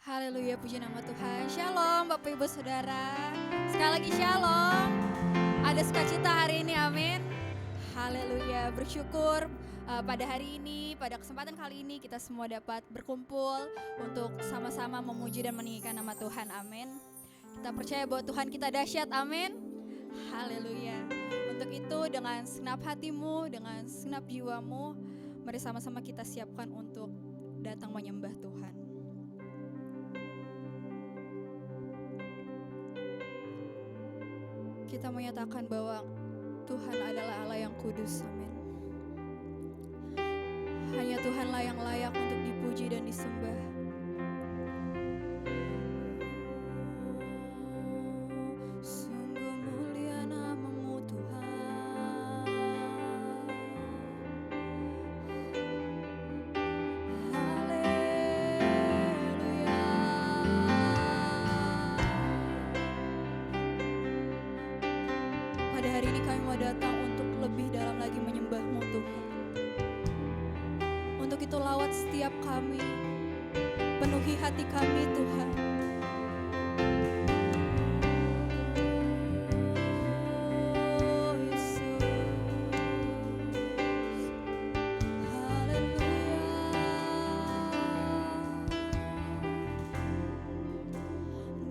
Haleluya, puji nama Tuhan. Shalom Bapak Ibu Saudara. Sekali lagi shalom. Ada sukacita hari ini, amin. Haleluya, bersyukur pada hari ini, pada kesempatan kali ini kita semua dapat berkumpul untuk sama-sama memuji dan meninggikan nama Tuhan, amin. Kita percaya bahwa Tuhan kita dahsyat, amin. Haleluya. Untuk itu dengan segenap hatimu, dengan segenap jiwamu, mari sama-sama kita siapkan untuk datang menyembah Tuhan. Kita menyatakan bahwa Tuhan adalah Allah yang kudus, amin. Hanya Tuhanlah yang layak untuk dipuji dan disembah. Sungguh mulia nama-Mu Tuhan. Haleluya. Pada hari ini kami mau datang untuk lebih dalam lagi menyembah-Mu Tuhan. Untuk itu lawat setiap kami, penuhi hati kami Tuhan. Oh Yesus, haleluya.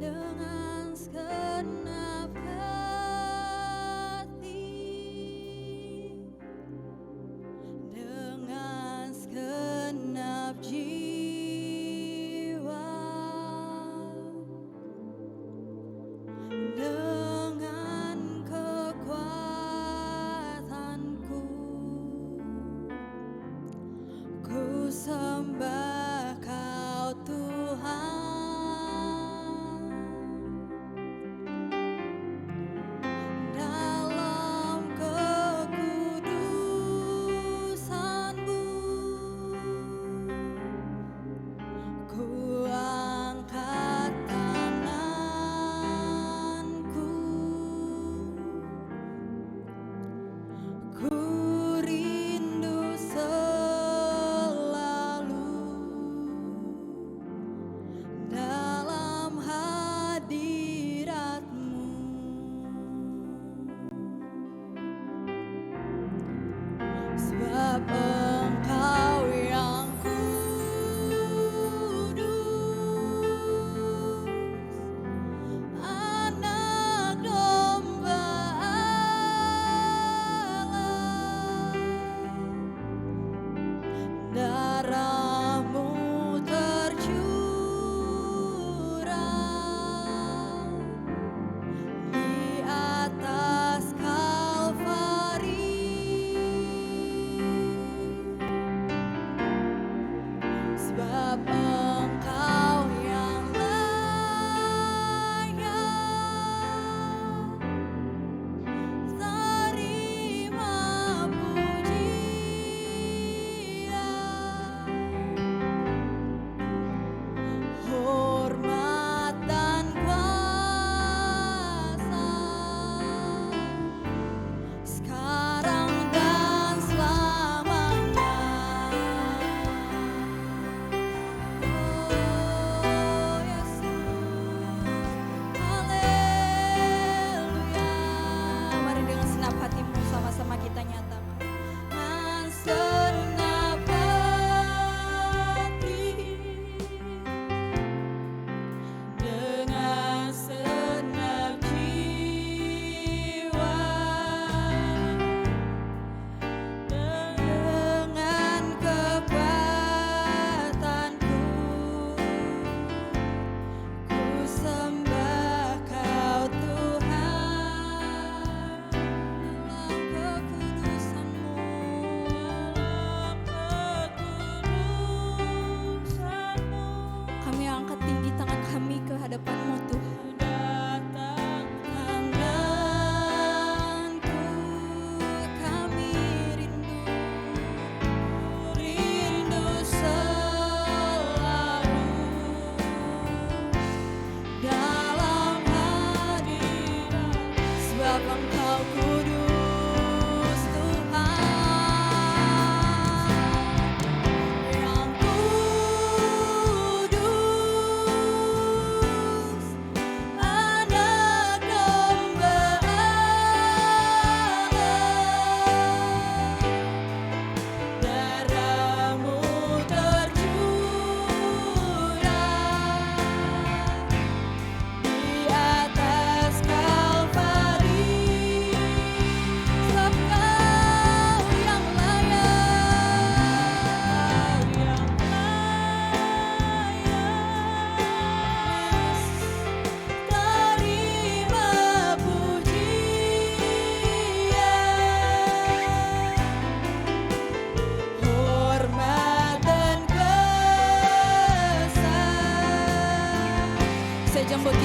Dengan segenap dengan segenap jiwa, dengan kekuatanku, ku sembah Kau Tuhan. Dalam kekudusan-Mu, ku angkat tanganku, ku rindu selalu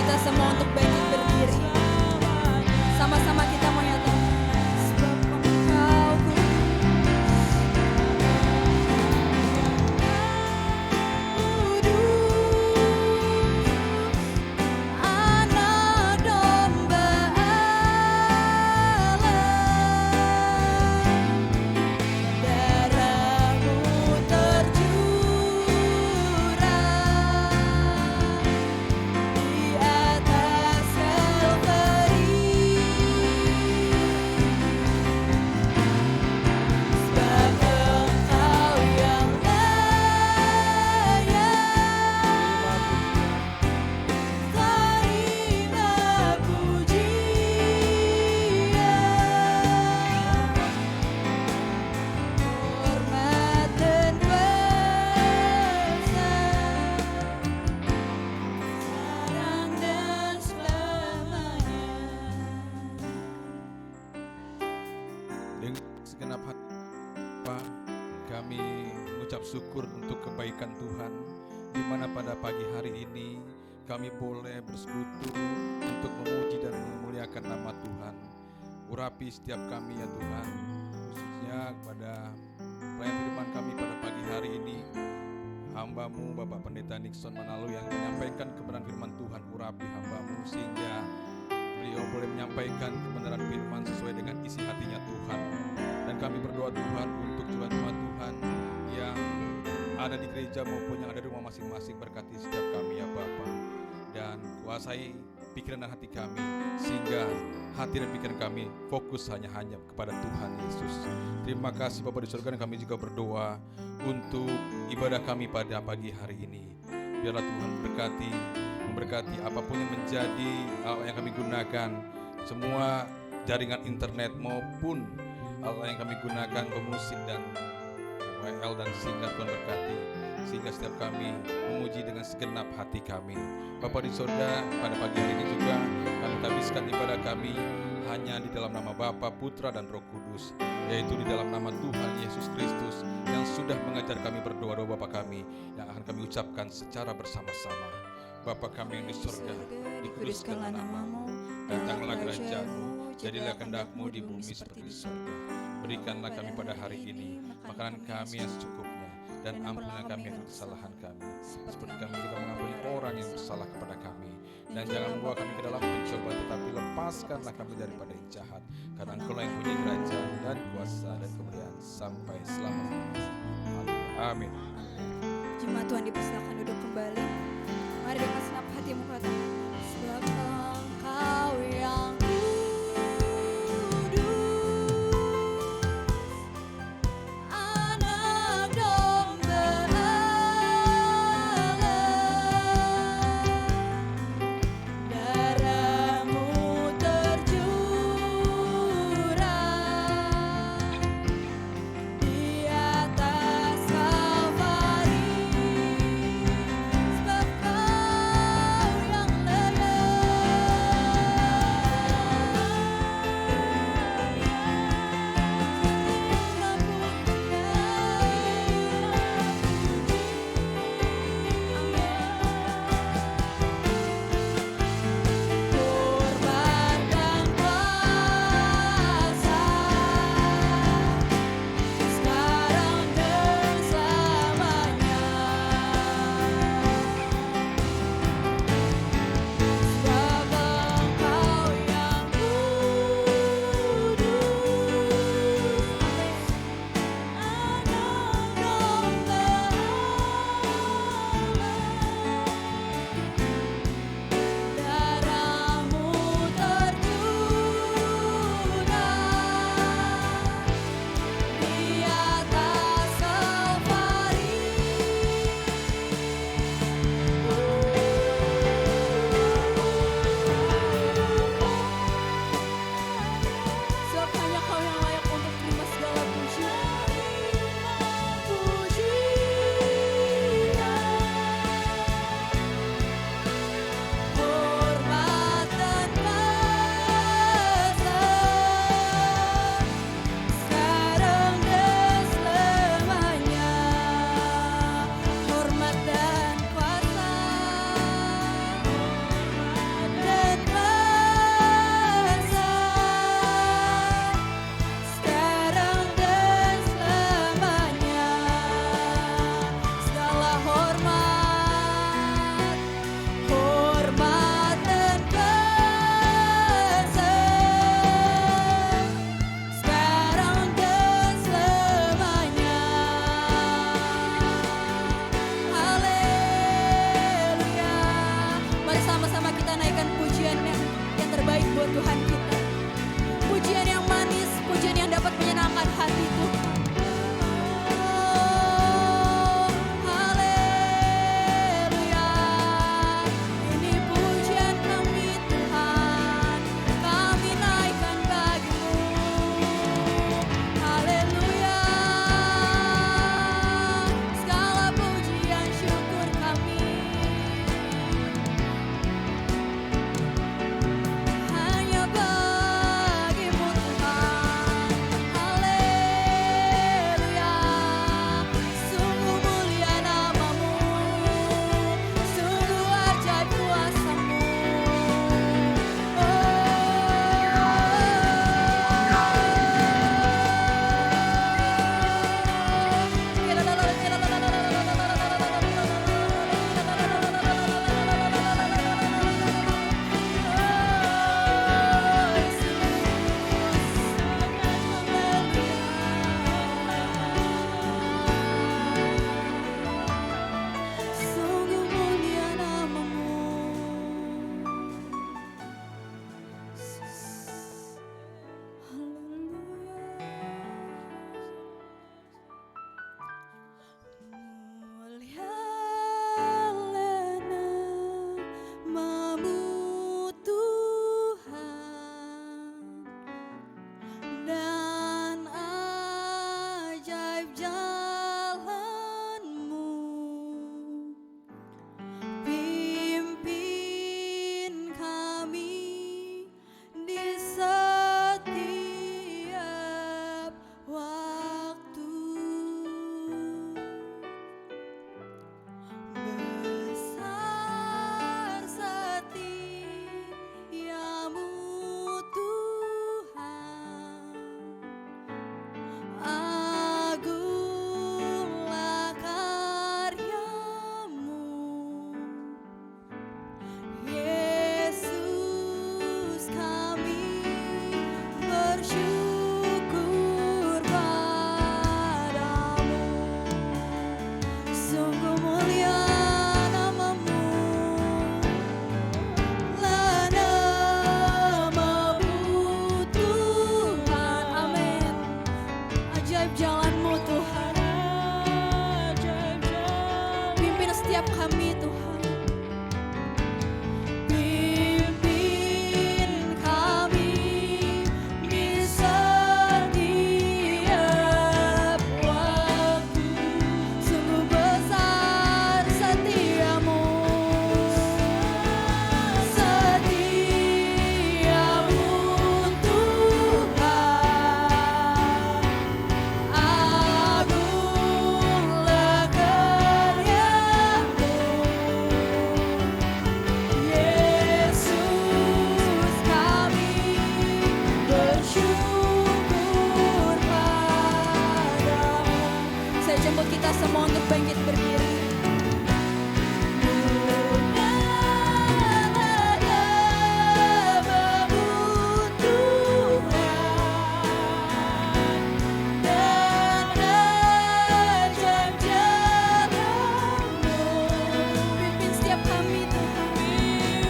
kita semua untuk bangkit berdiri. Sama-sama kita mau nyatakan sebab Engkau anak domba darahmu tercurah di atas Kalvari. Sebab Engkau yang layak terima pujian, hormat dan kuasa, sekarang dan selamanya. Dengan segenap hati Pak, kami mengucap syukur untuk kebaikan Tuhan, di mana pada pagi hari ini kami boleh bersekutu untuk memuji dan memuliakan nama Tuhan. Urapi setiap kami ya Tuhan, khususnya kepada pelayan firman kami pada pagi hari ini, hamba-Mu Bapak Pendeta Nixon Manalo yang menyampaikan kebenaran firman Tuhan. Urapi hamba-Mu sehingga beliau boleh menyampaikan kebenaran firman sesuai dengan isi hatinya Tuhan. Dan kami berdoa Tuhan untuk jemaat Tuhan yang ada di gereja maupun yang ada di rumah masing-masing, berkati setiap kami ya Bapa, dan kuasai pikiran dan hati kami sehingga hati dan pikiran kami fokus hanya kepada Tuhan Yesus. Terima kasih Bapa di surga, dan kami juga berdoa untuk ibadah kami pada pagi hari ini. Biarlah Tuhan memberkati apapun yang menjadi alat yang kami gunakan, semua jaringan internet maupun alat yang kami gunakan, pemusik dan WL dan singkat, Tuhan berkati sehingga setiap kami memuji dengan segenap hati kami. Bapa di surga, pada pagi hari ini juga kami tabiskan ibadah kami hanya di dalam nama Bapa, Putra dan Roh Kudus, yaitu di dalam nama Tuhan Yesus Kristus yang sudah mengajar kami berdoa-doa Bapa kami yang akan kami ucapkan secara bersama-sama. Bapa kami yang di surga, dikuduskanlah nama-Mu, datanglah kerajaan-Mu, jadilah kehendak-Mu di bumi seperti di surga. Berikanlah kami pada hari ini makanan kami yang secukupnya, dan ampunilah kami akan kesalahan kami, seperti kami juga mengampuni orang yang bersalah kepada kami. Dan jangan membawa kami ke dalam pencobaan, tetapi lepaskanlah kami daripada yang jahat, karena Engkau yang punya kerajaan dan kuasa dan kemuliaan sampai selama-lamanya. Amin. Jemaat Tuhan dipersilakan duduk kembali. Mari dengan senap hatimu katakan, sebab Engkau yang anak domba darahmu tercurah di atas Kalvari. Sebab Kau yang setiap kami Tuhan. Pimpin kami di setiap waktu, sungguh besar setiamu, setiamu Tuhan. Agunglah karyamu, Yesus, kami bersyukur padamu. Saya jemput kita semua untuk bangkit berdiri. Pimpin setiap kami Tuhan,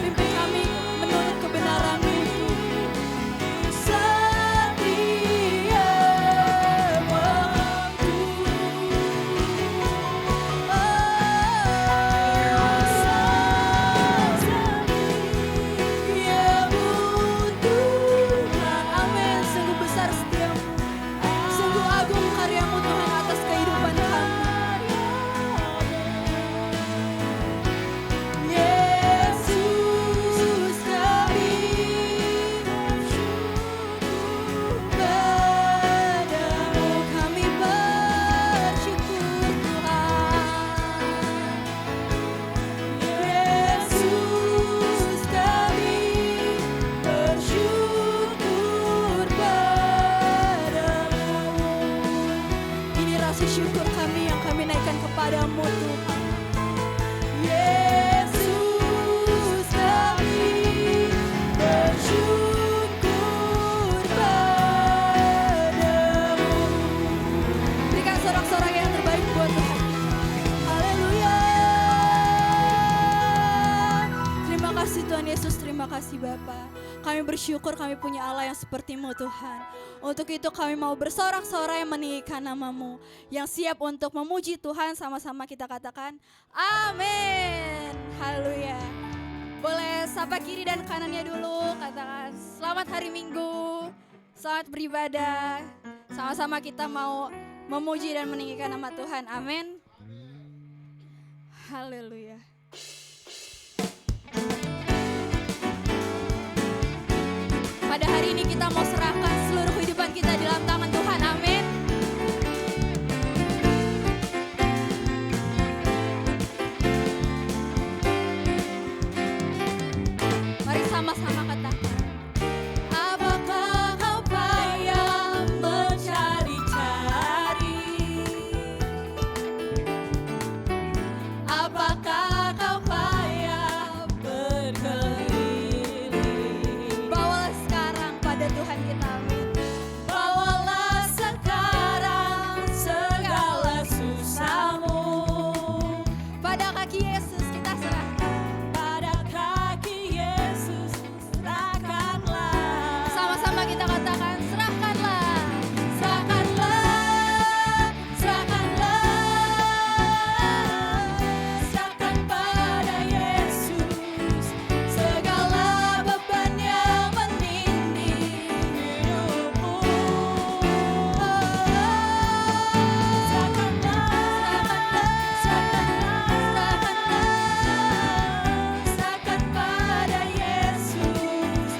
pimpin kami menurut kebenaran-Mu. Setiap waktu, setiamu Tuhan. Amin. Sungguh besar setiamu, sungguh agung karyamu Tuhan atas kehidupan kami. Yesus, kami padamu, kami bersyukur Tuhan. Yesus, kami bersyukur padamu. Ini rasa syukur kami yang kami naikkan kepadamu Tuhan. Yesus, kami bersyukur padamu. Berikan sorak-sorak yang terbaik buat Tuhan. Haleluya. Terima kasih Tuhan Yesus, terima kasih Bapa. Kami bersyukur kami punya Allah yang seperti-Mu Tuhan. Untuk itu kami mau bersorak-sorai meninggikan nama-Mu, yang siap untuk memuji Tuhan. Sama-sama kita katakan amin. Haleluya. Boleh sapa kiri dan kanannya dulu, katakan selamat hari Minggu, selamat beribadah. Sama-sama kita mau memuji dan meninggikan nama Tuhan. Amin. Haleluya. Pada hari ini kita mau serahkan seluruh kehidupan kita di dalam tangan Tuhan. Amin. Mari sama-sama katakan. Apakah kau payah mencari-cari? Apakah kau payah berkeliling? Bawalah sekarang pada Tuhan kita, amin. Bawalah sekarang segala susahmu pada kaki Yesus kita serahkan. Pada kaki Yesus serahkanlah. Sama-sama kita katakan serahkanlah. Serahkanlah, serahkanlah. Serahkan pada Yesus segala beban yang menindih hidupmu. Serahkan pada Yesus,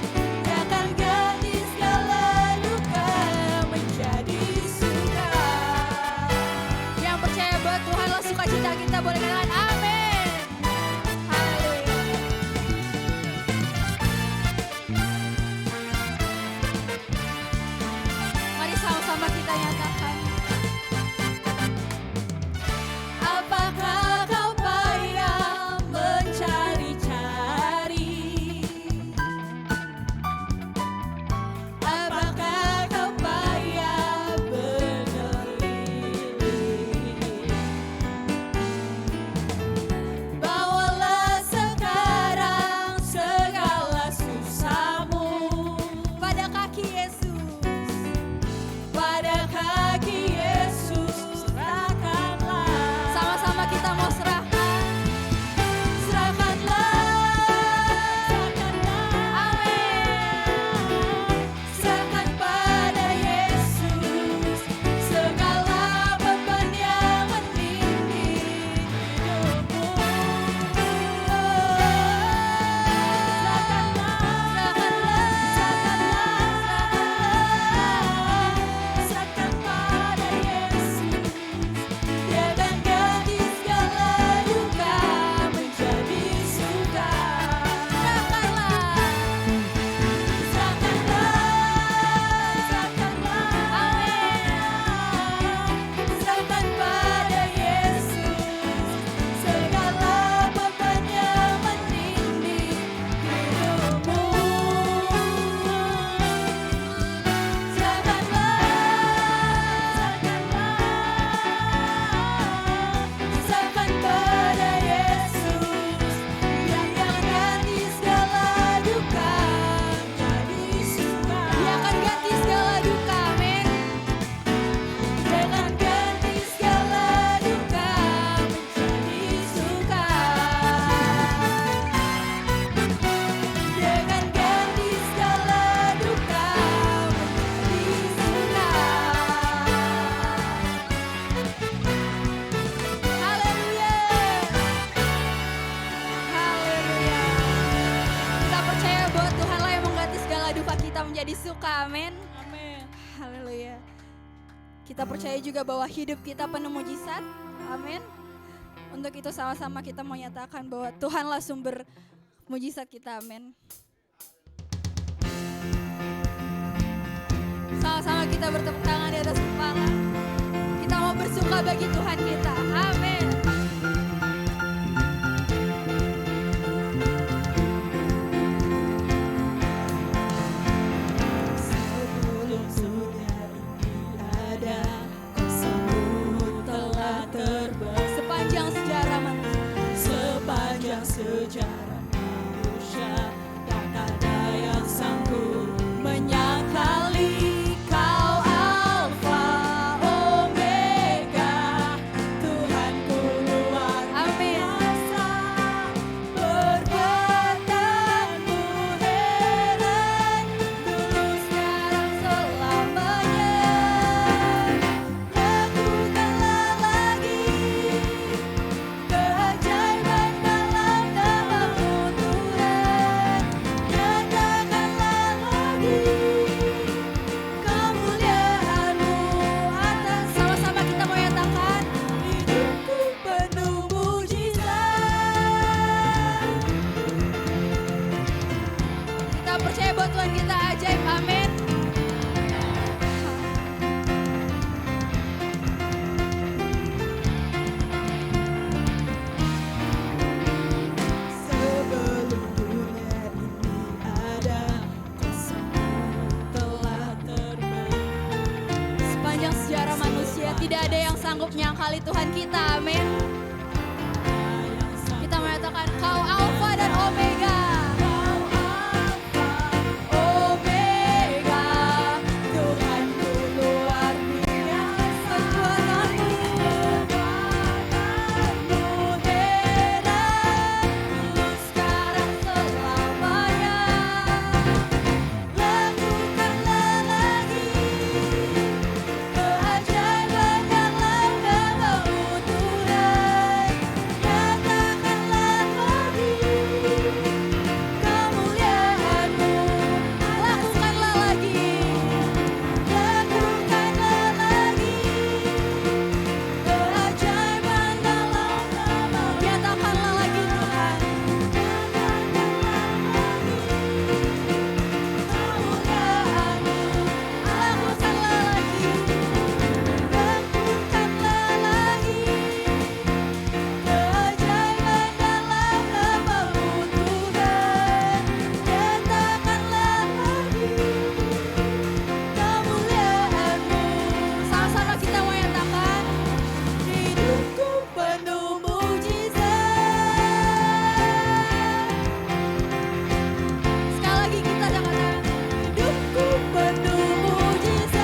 Dia akan ganti segala luka menjadi suka. Yang percaya bahwa Tuhanlah sukacita kita, boleh katakan amin. Haleluya. Mari sama-sama kita nyatakan. Apakah kau payah mencari-cari? Apakah kau payah berkeliling? suka, amin. Amin. Haleluya. Kita percaya juga bahwa hidup kita penuh mujizat, amin. Untuk itu sama-sama kita mau nyatakan bahwa Tuhanlah sumber mujizat kita, amin. Sama-sama kita bertepuk tangan di atas kepala. Kita mau bersuka bagi Tuhan kita, amin. Sebelum dunia ini ada, kasih-Mu telah terbang. Sepanjang sejarah manusia, Sepanjang sejarah manusia, tak ada yang sanggup menyangkali Kau Alfa Omega, Tuhanku luar amin. biasa. Perbuatan-Mu heran, dulu Sekarang selamanya, lakukanlah lagi keajaiban dalam nama-Mu Tuhan. Nyatakanlah lagi kemuliaan-Mu atas. sama-sama kita mau nyatakan. Hidupku penuh mujizat. Kita percaya bahwa Tuhan kita ajaib, amin. Sebelum dunia ini ada, kuasa-Mu telah terbang. Sepanjang sejarah manusia tidak ada yang sanggup menyangkali Tuhan kita, amin. Kita menyatakan Kau Alfa dan Omega. Kau Alfa Omega, Tuhanku luar biasa. Perbuatan-Mu heran, dulu sekarang selamanya. Lakukanlah lagi keajaiban dalam nama-Mu Tuhan. Nyatakanlah lagi kemuliaan-Mu. Lakukanlah lagi. Lakukanlah lagi keajaiban dalam nama-Mu. Nyatakanlah lagi Tuhan. Sama-sama kita mau nyatakan. Hidupku penuh mujizat. Sekali lagi kita katakan. Hidupku penuh mujizat.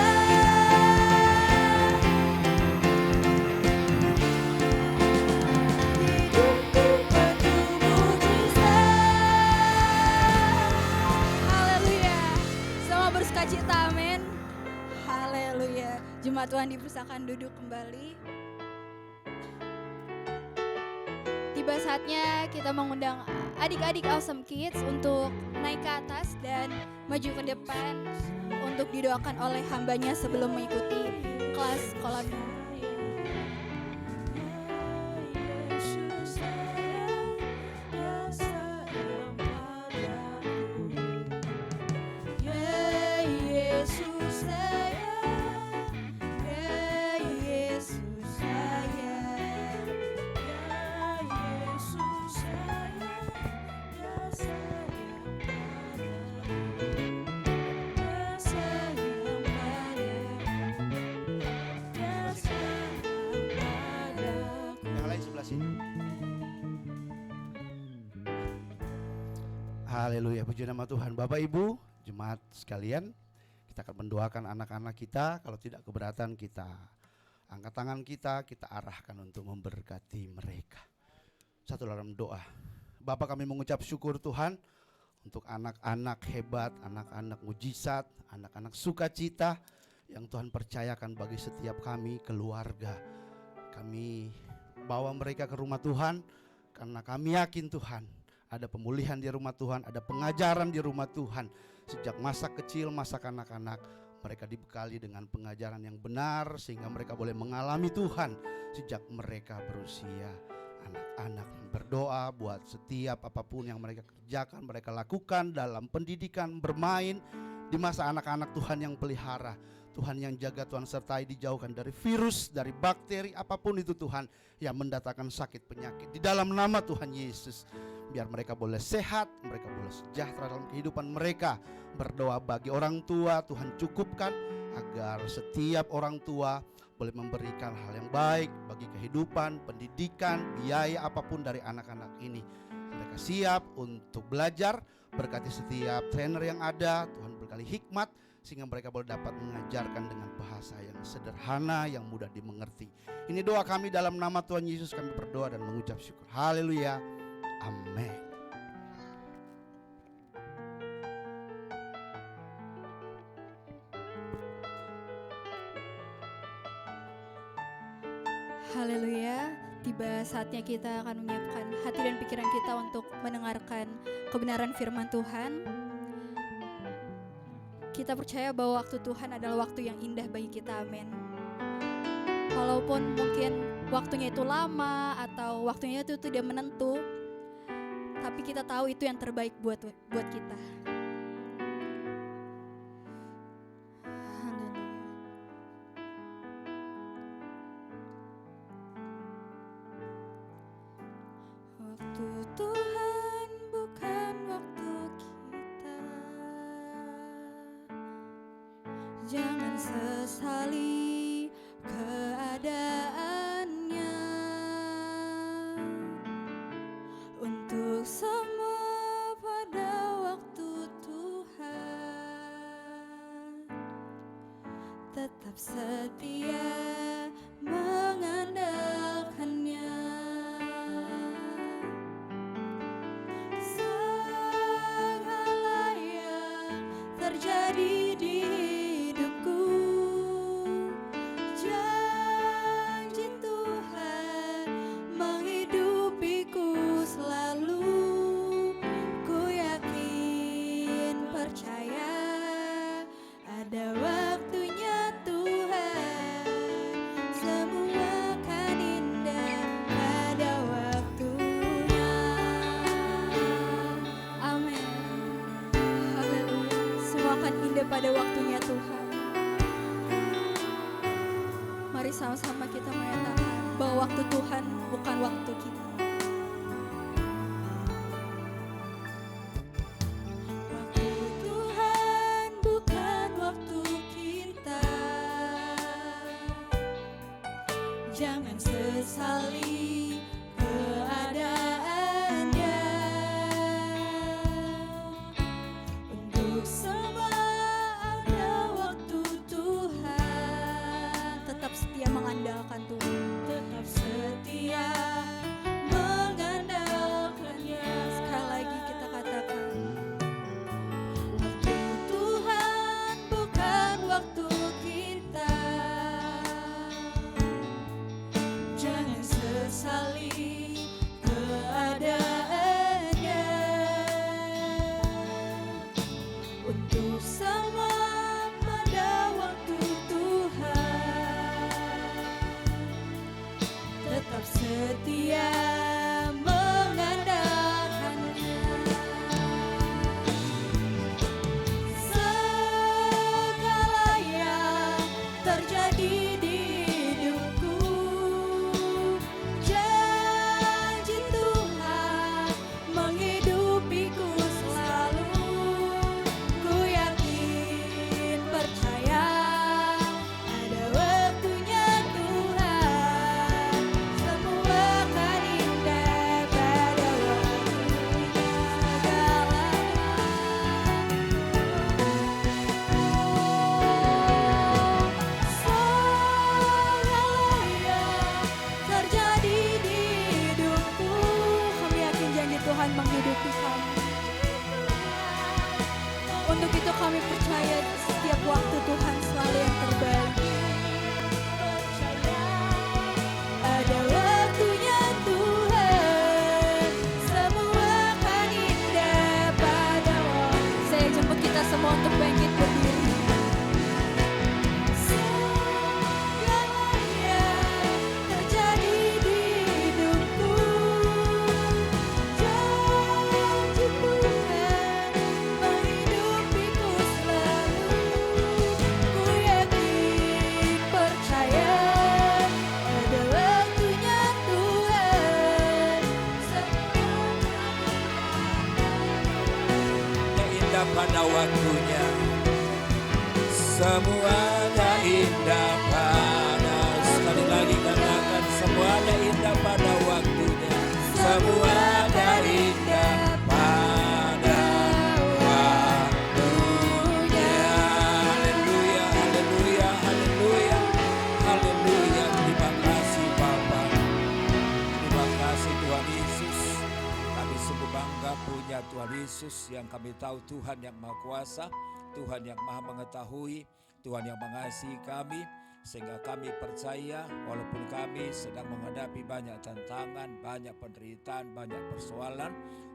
Hidupku penuh mujizat. Haleluya. Sama bersukacita, amin. Haleluya. Jemaat Tuhan dipersilakan duduk kembali. Tiba saatnya kita mengundang adik-adik Awesome Kids untuk naik ke atas dan maju ke depan untuk didoakan oleh hambanya sebelum mengikuti kelas sekolah minggu. Yesus sayang, Dia sayang padaku. Ya Yesus sayang, ya Yesus sayang, ya Yesus sayang, Dia sayang padaku. Dia sayang padaku. Dia sayang padaku. Yang lain sebelah sini. Haleluya, puji nama Tuhan. Bapak Ibu, jemaat sekalian, kita akan mendoakan anak-anak kita. Kalau tidak keberatan, kita angkat tangan kita arahkan untuk memberkati mereka. Satu dalam doa. Bapak, kami mengucap syukur Tuhan untuk anak-anak hebat, anak-anak mujizat, anak-anak sukacita yang Tuhan percayakan bagi setiap kami, keluarga. Kami bawa mereka ke rumah Tuhan karena kami yakin Tuhan ada pemulihan di rumah Tuhan, ada pengajaran di rumah Tuhan. Sejak masa kecil, masa kanak-kanak, mereka dibekali dengan pengajaran yang benar sehingga mereka boleh mengalami Tuhan sejak mereka berusia anak-anak. Berdoa buat setiap apapun yang mereka kerjakan, mereka lakukan dalam pendidikan, bermain, di masa anak-anak Tuhan yang pelihara, Tuhan yang jaga, Tuhan sertai, dijauhkan dari virus, dari bakteri, apapun itu Tuhan yang mendatangkan sakit penyakit. Di dalam nama Tuhan Yesus, biar mereka boleh sehat, mereka boleh sejahtera dalam kehidupan mereka. Berdoa bagi orang tua, Tuhan cukupkan agar setiap orang tua boleh memberikan hal yang baik bagi kehidupan, pendidikan, biaya apapun dari anak-anak ini. Mereka siap untuk belajar, berkati setiap trainer yang ada, Tuhan berkali hikmat sehingga mereka boleh dapat mengajarkan dengan bahasa yang sederhana, yang mudah dimengerti. Ini doa kami dalam nama Tuhan Yesus, kami berdoa dan mengucap syukur. Haleluya. Amin. Haleluya. Tiba saatnya kita akan menyiapkan hati dan pikiran kita untuk mendengarkan kebenaran firman Tuhan. Kita percaya bahwa waktu Tuhan adalah waktu yang indah bagi kita, amin. Walaupun mungkin waktunya itu lama atau waktunya itu tidak menentu, tapi kita tahu itu yang terbaik buat kita. Waktu Tuhan bukan waktu kita. Jangan sesali keadaannya. Untuk semua pada waktu Tuhan, tetap setia mengandalkannya. Segala yang terjadi di hidupku, janji Tuhan menghidupiku selalu. Ku yakin, percaya ada waktunya Tuhan, semua akan indah pada waktunya. Amin. Haleluya. Semua akan indah pada waktunya Tuhan. Mari sama-sama kita menyatakan bahwa waktu Tuhan bukan waktu kita. Waktu Tuhan bukan waktu kita. Jangan sesali keadaannya. Untuk semua ada waktu Tuhan. Tetap setia mengandalkan Tuhan. Tetap setia pada waktunya. Semuanya indah pada, sekali lagi katakan, semuanya indah pada waktunya. Semuanya indah pada waktunya. Haleluya, haleluya, haleluya, haleluya. Terima kasih Bapa, terima kasih Tuhan Yesus. Kami sungguh bangga punya Tuhan Yesus yang kami tahu Tuhan yang Maha Kuasa, Tuhan yang Maha Mengetahui, Tuhan yang mengasihi kami, sehingga kami percaya walaupun kami sedang menghadapi banyak tantangan, banyak penderitaan, banyak persoalan,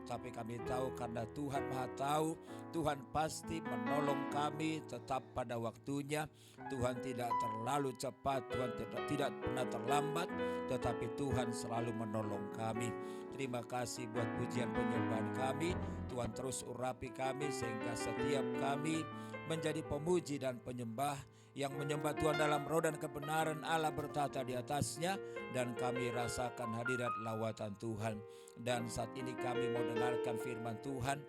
tapi kami tahu karena Tuhan Maha Tahu, Tuhan pasti menolong kami tetap pada waktunya. Tuhan tidak terlalu cepat, Tuhan tidak pernah terlambat, tetapi Tuhan selalu menolong kami. Terima kasih buat pujian penyembahan kami. Tuhan terus urapi kami sehingga setiap kami menjadi pemuji dan penyembah yang menyembah Tuhan dalam roh dan kebenaran, Allah bertata di atasnya, dan kami rasakan hadirat lawatan Tuhan. Dan saat ini kami mau dengarkan firman Tuhan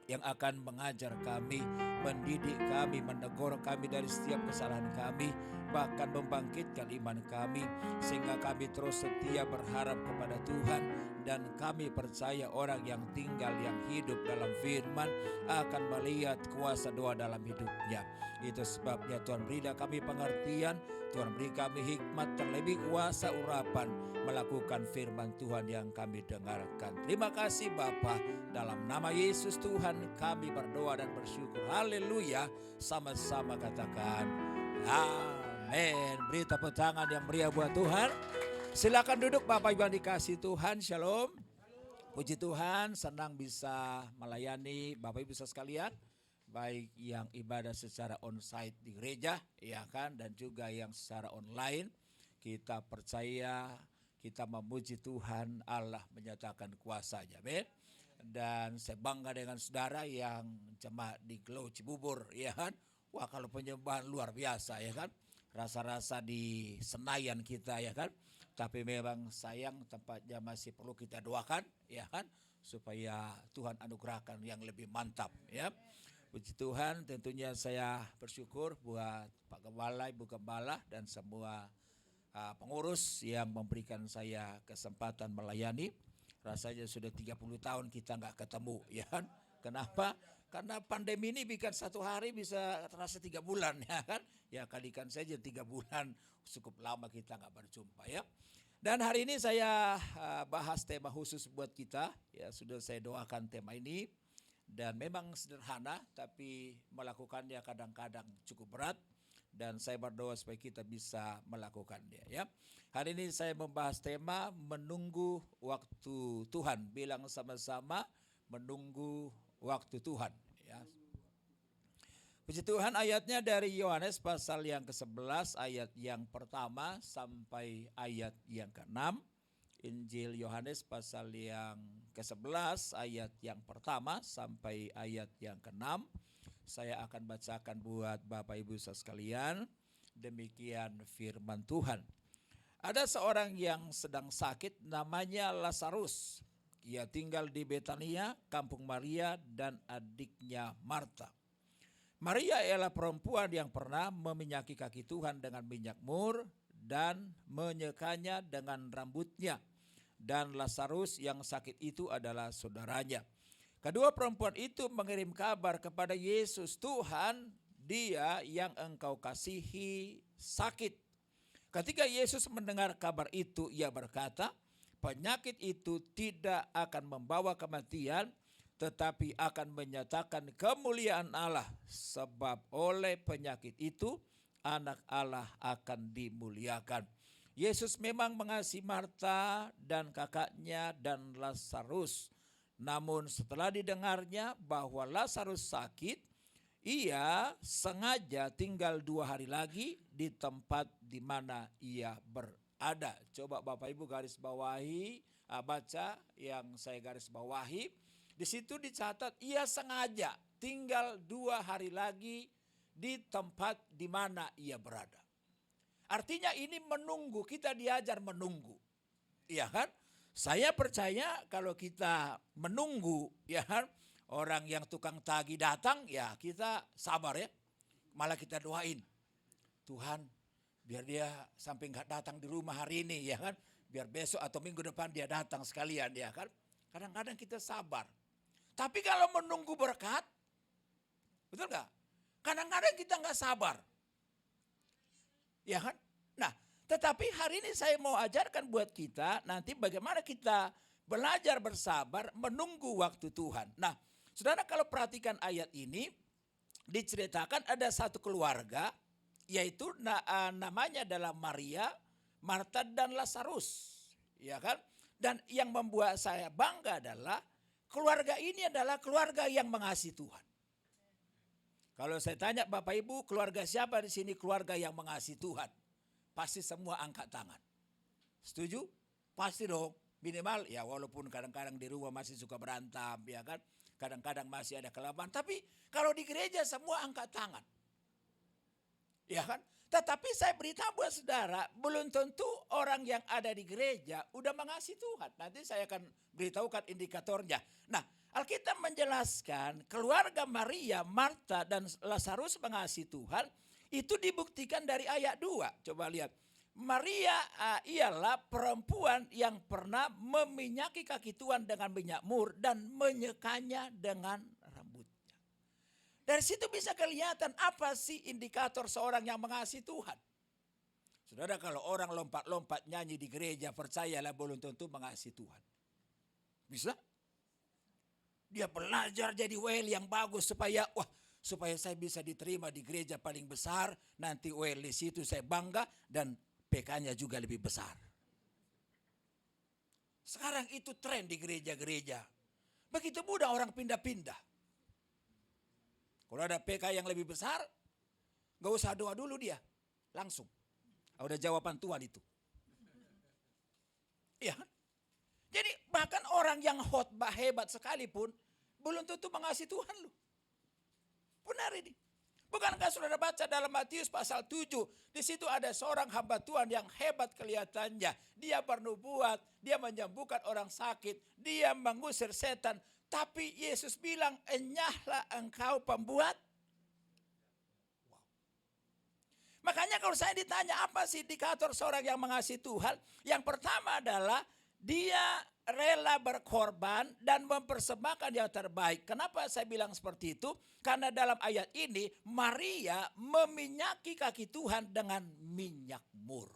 yang akan mengajar kami, mendidik kami, menegur kami dari setiap kesalahan kami, bahkan membangkitkan iman kami, sehingga kami terus setia berharap kepada Tuhan. Dan kami percaya orang yang tinggal, yang hidup dalam firman akan melihat kuasa doa dalam hidupnya. Itu sebabnya Tuhan beri kami pengertian, Tuhan beri kami hikmat, terlebih kuasa urapan melakukan firman Tuhan yang kami dengarkan. Terima kasih Bapa, dalam nama Yesus Tuhan kami berdoa dan bersyukur. Haleluya, sama-sama katakan amin. Beri tepuk tangan yang meriah buat Tuhan. Silakan duduk Bapak Ibu yang dikasihi Tuhan. Shalom. Puji Tuhan, senang bisa melayani Bapak Ibu sekalian, baik yang ibadah secara onsite di gereja, ya kan, dan juga yang secara online. Kita percaya, kita memuji Tuhan, Allah menyatakan kuasa-Nya. Amin. Dan saya bangga dengan saudara yang jemaat di Glow Cibubur, ya kan. Wah, kalau penyembahan luar biasa, ya kan. Rasa-rasa di Senayan kita, ya kan. Tapi memang sayang tempatnya masih perlu kita doakan, ya kan, supaya Tuhan anugerahkan yang lebih mantap, ya. Puji Tuhan, tentunya saya bersyukur buat Pak Gembala, Ibu Gembala, dan semua pengurus yang memberikan saya kesempatan melayani. Rasanya sudah 30 tahun kita nggak ketemu, ya kan. Kenapa? Karena pandemi ini bikin satu hari bisa terasa 3 bulan, ya kan. Ya kalikan saja 3 bulan, cukup lama kita nggak berjumpa, ya. Dan hari ini saya bahas tema khusus buat kita, ya sudah saya doakan tema ini. Dan memang sederhana, tapi melakukannya kadang-kadang cukup berat. Dan saya berdoa supaya kita bisa melakukannya, ya. Hari ini saya membahas tema menunggu waktu Tuhan. Bilang sama-sama, menunggu waktu Tuhan, ya. Puji Tuhan, ayatnya dari Yohanes pasal yang ke-11 ayat yang pertama sampai ayat yang ke-6. Injil Yohanes pasal yang ke-11 ayat yang pertama sampai ayat yang ke-6. Saya akan bacakan buat Bapak Ibu sekalian. Demikian firman Tuhan. Ada seorang yang sedang sakit, namanya Lazarus. Ia tinggal di Betania, kampung Maria dan adiknya Marta. Maria ialah perempuan yang pernah meminyaki kaki Tuhan dengan minyak mur dan menyekanya dengan rambutnya. Dan Lazarus yang sakit itu adalah saudaranya. Kedua perempuan itu mengirim kabar kepada Yesus, Tuhan, dia yang engkau kasihi sakit. Ketika Yesus mendengar kabar itu, ia berkata, penyakit itu tidak akan membawa kematian, tetapi akan menyatakan kemuliaan Allah, sebab oleh penyakit itu anak Allah akan dimuliakan. Yesus memang mengasihi Marta dan kakaknya dan Lazarus. Namun setelah didengarnya bahwa Lazarus sakit, ia sengaja tinggal 2 hari lagi di tempat di mana ia berada. Coba Bapak Ibu garis bawahi, baca yang saya garis bawahi. Di situ dicatat ia sengaja tinggal 2 hari lagi di tempat di mana ia berada. Artinya ini menunggu, kita diajar menunggu. Iya kan? Saya percaya kalau kita menunggu, ya kan, orang yang tukang tagih datang, ya kita sabar ya. Malah kita doain, Tuhan biar dia sampai nggak datang di rumah hari ini ya kan. Biar besok atau minggu depan dia datang sekalian ya kan. Kadang-kadang kita sabar. Tapi kalau menunggu berkat, betul nggak? Kadang-kadang kita nggak sabar. Ya kan? Nah, tetapi hari ini saya mau ajarkan buat kita nanti bagaimana kita belajar bersabar menunggu waktu Tuhan. Nah, saudara kalau perhatikan ayat ini, diceritakan ada satu keluarga, yaitu namanya adalah Maria, Marta dan Lazarus. Ya kan? Dan yang membuat saya bangga adalah keluarga ini adalah keluarga yang mengasihi Tuhan. Kalau saya tanya Bapak Ibu, keluarga siapa di sini keluarga yang mengasihi Tuhan? Pasti semua angkat tangan. Setuju? Pasti dong. Minimal ya walaupun kadang-kadang di rumah masih suka berantem ya kan. Kadang-kadang masih ada kelemahan. Tapi kalau di gereja semua angkat tangan. Ya kan? Tetapi saya beritahu buat saudara, belum tentu orang yang ada di gereja udah mengasihi Tuhan. Nanti saya akan beritahukan indikatornya. Nah, Alkitab menjelaskan keluarga Maria, Marta dan Lazarus mengasihi Tuhan. Itu dibuktikan dari ayat 2. Coba lihat. Maria ialah perempuan yang pernah meminyaki kaki Tuhan dengan minyak mur dan menyekanya dengan rambutnya. Dari situ bisa kelihatan apa sih indikator seorang yang mengasihi Tuhan. Saudara, kalau orang lompat-lompat nyanyi di gereja, percayalah belum tentu mengasihi Tuhan. Bisa? Dia belajar jadi WL yang bagus supaya saya bisa diterima di gereja paling besar. Nanti WL di situ saya bangga dan PK-nya juga lebih besar. Sekarang itu tren di gereja-gereja. Begitu mudah orang pindah-pindah. Kalau ada PK yang lebih besar, gak usah doa dulu dia. Langsung. Udah jawaban Tuhan itu. Iya kan? Jadi bahkan orang yang khotbah hebat sekalipun, belum tentu mengasihi Tuhan loh. Benar ini. Bukankah saudara baca dalam Matius pasal 7. Di situ ada seorang hamba Tuhan yang hebat kelihatannya. Dia bernubuat, dia menyembuhkan orang sakit, dia mengusir setan. Tapi Yesus bilang, enyahlah engkau pembuat. Wow. Makanya kalau saya ditanya apa sih indikator seorang yang mengasihi Tuhan. Yang pertama adalah dia rela berkorban dan mempersembahkan yang terbaik. Kenapa saya bilang seperti itu? Karena dalam ayat ini Maria meminyaki kaki Tuhan dengan minyak mur.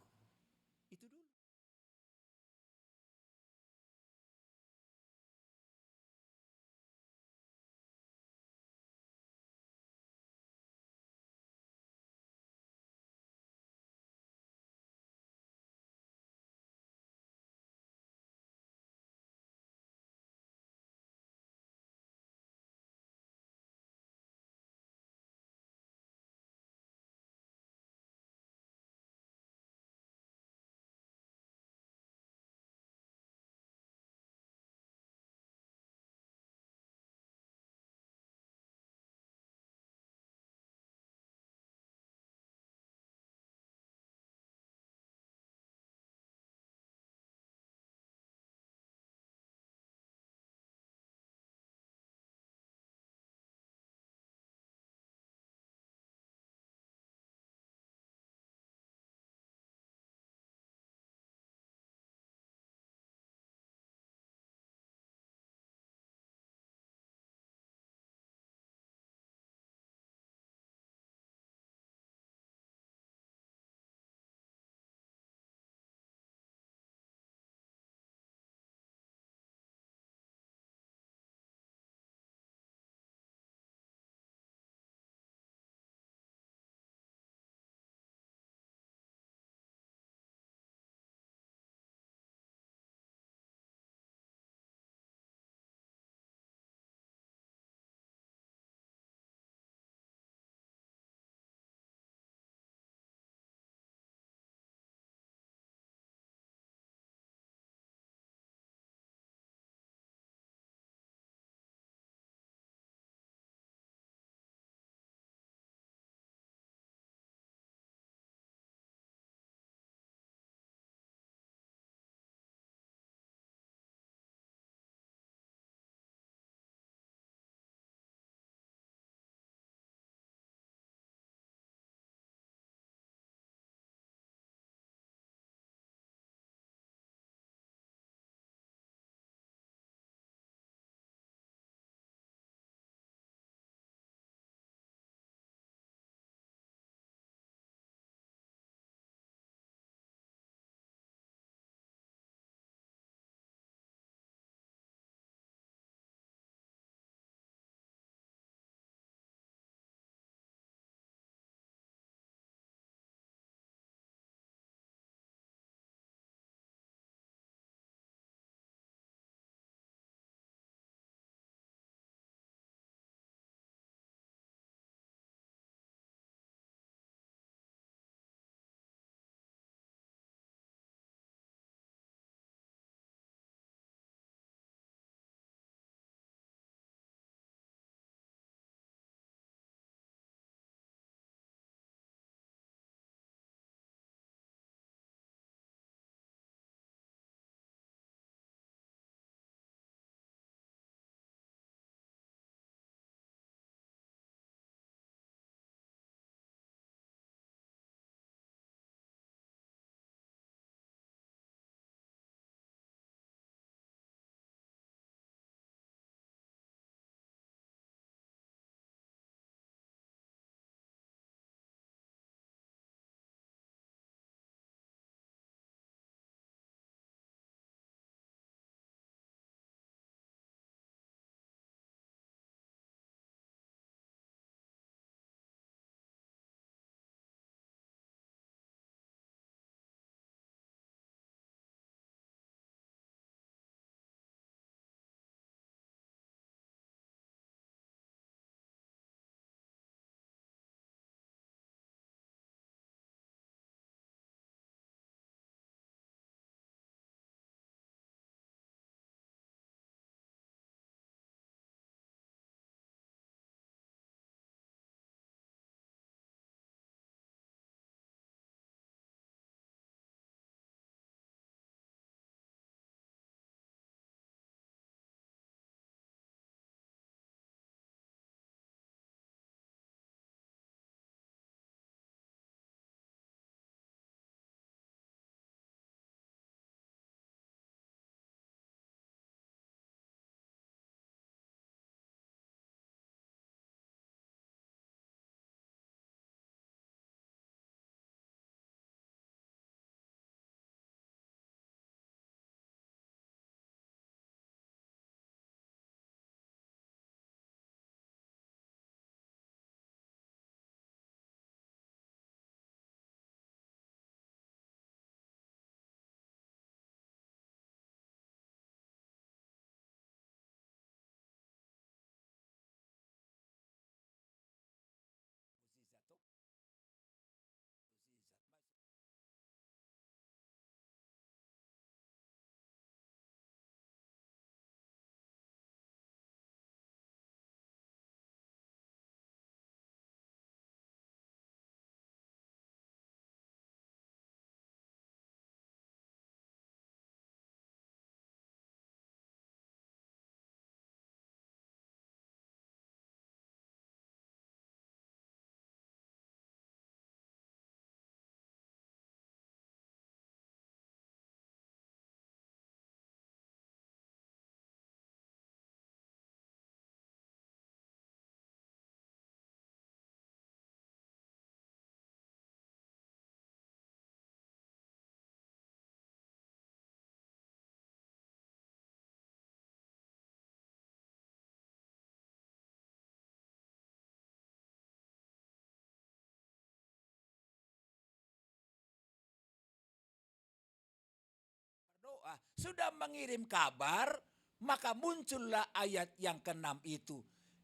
sudah mengirim kabar, maka muncullah ayat yang ke-6 itu.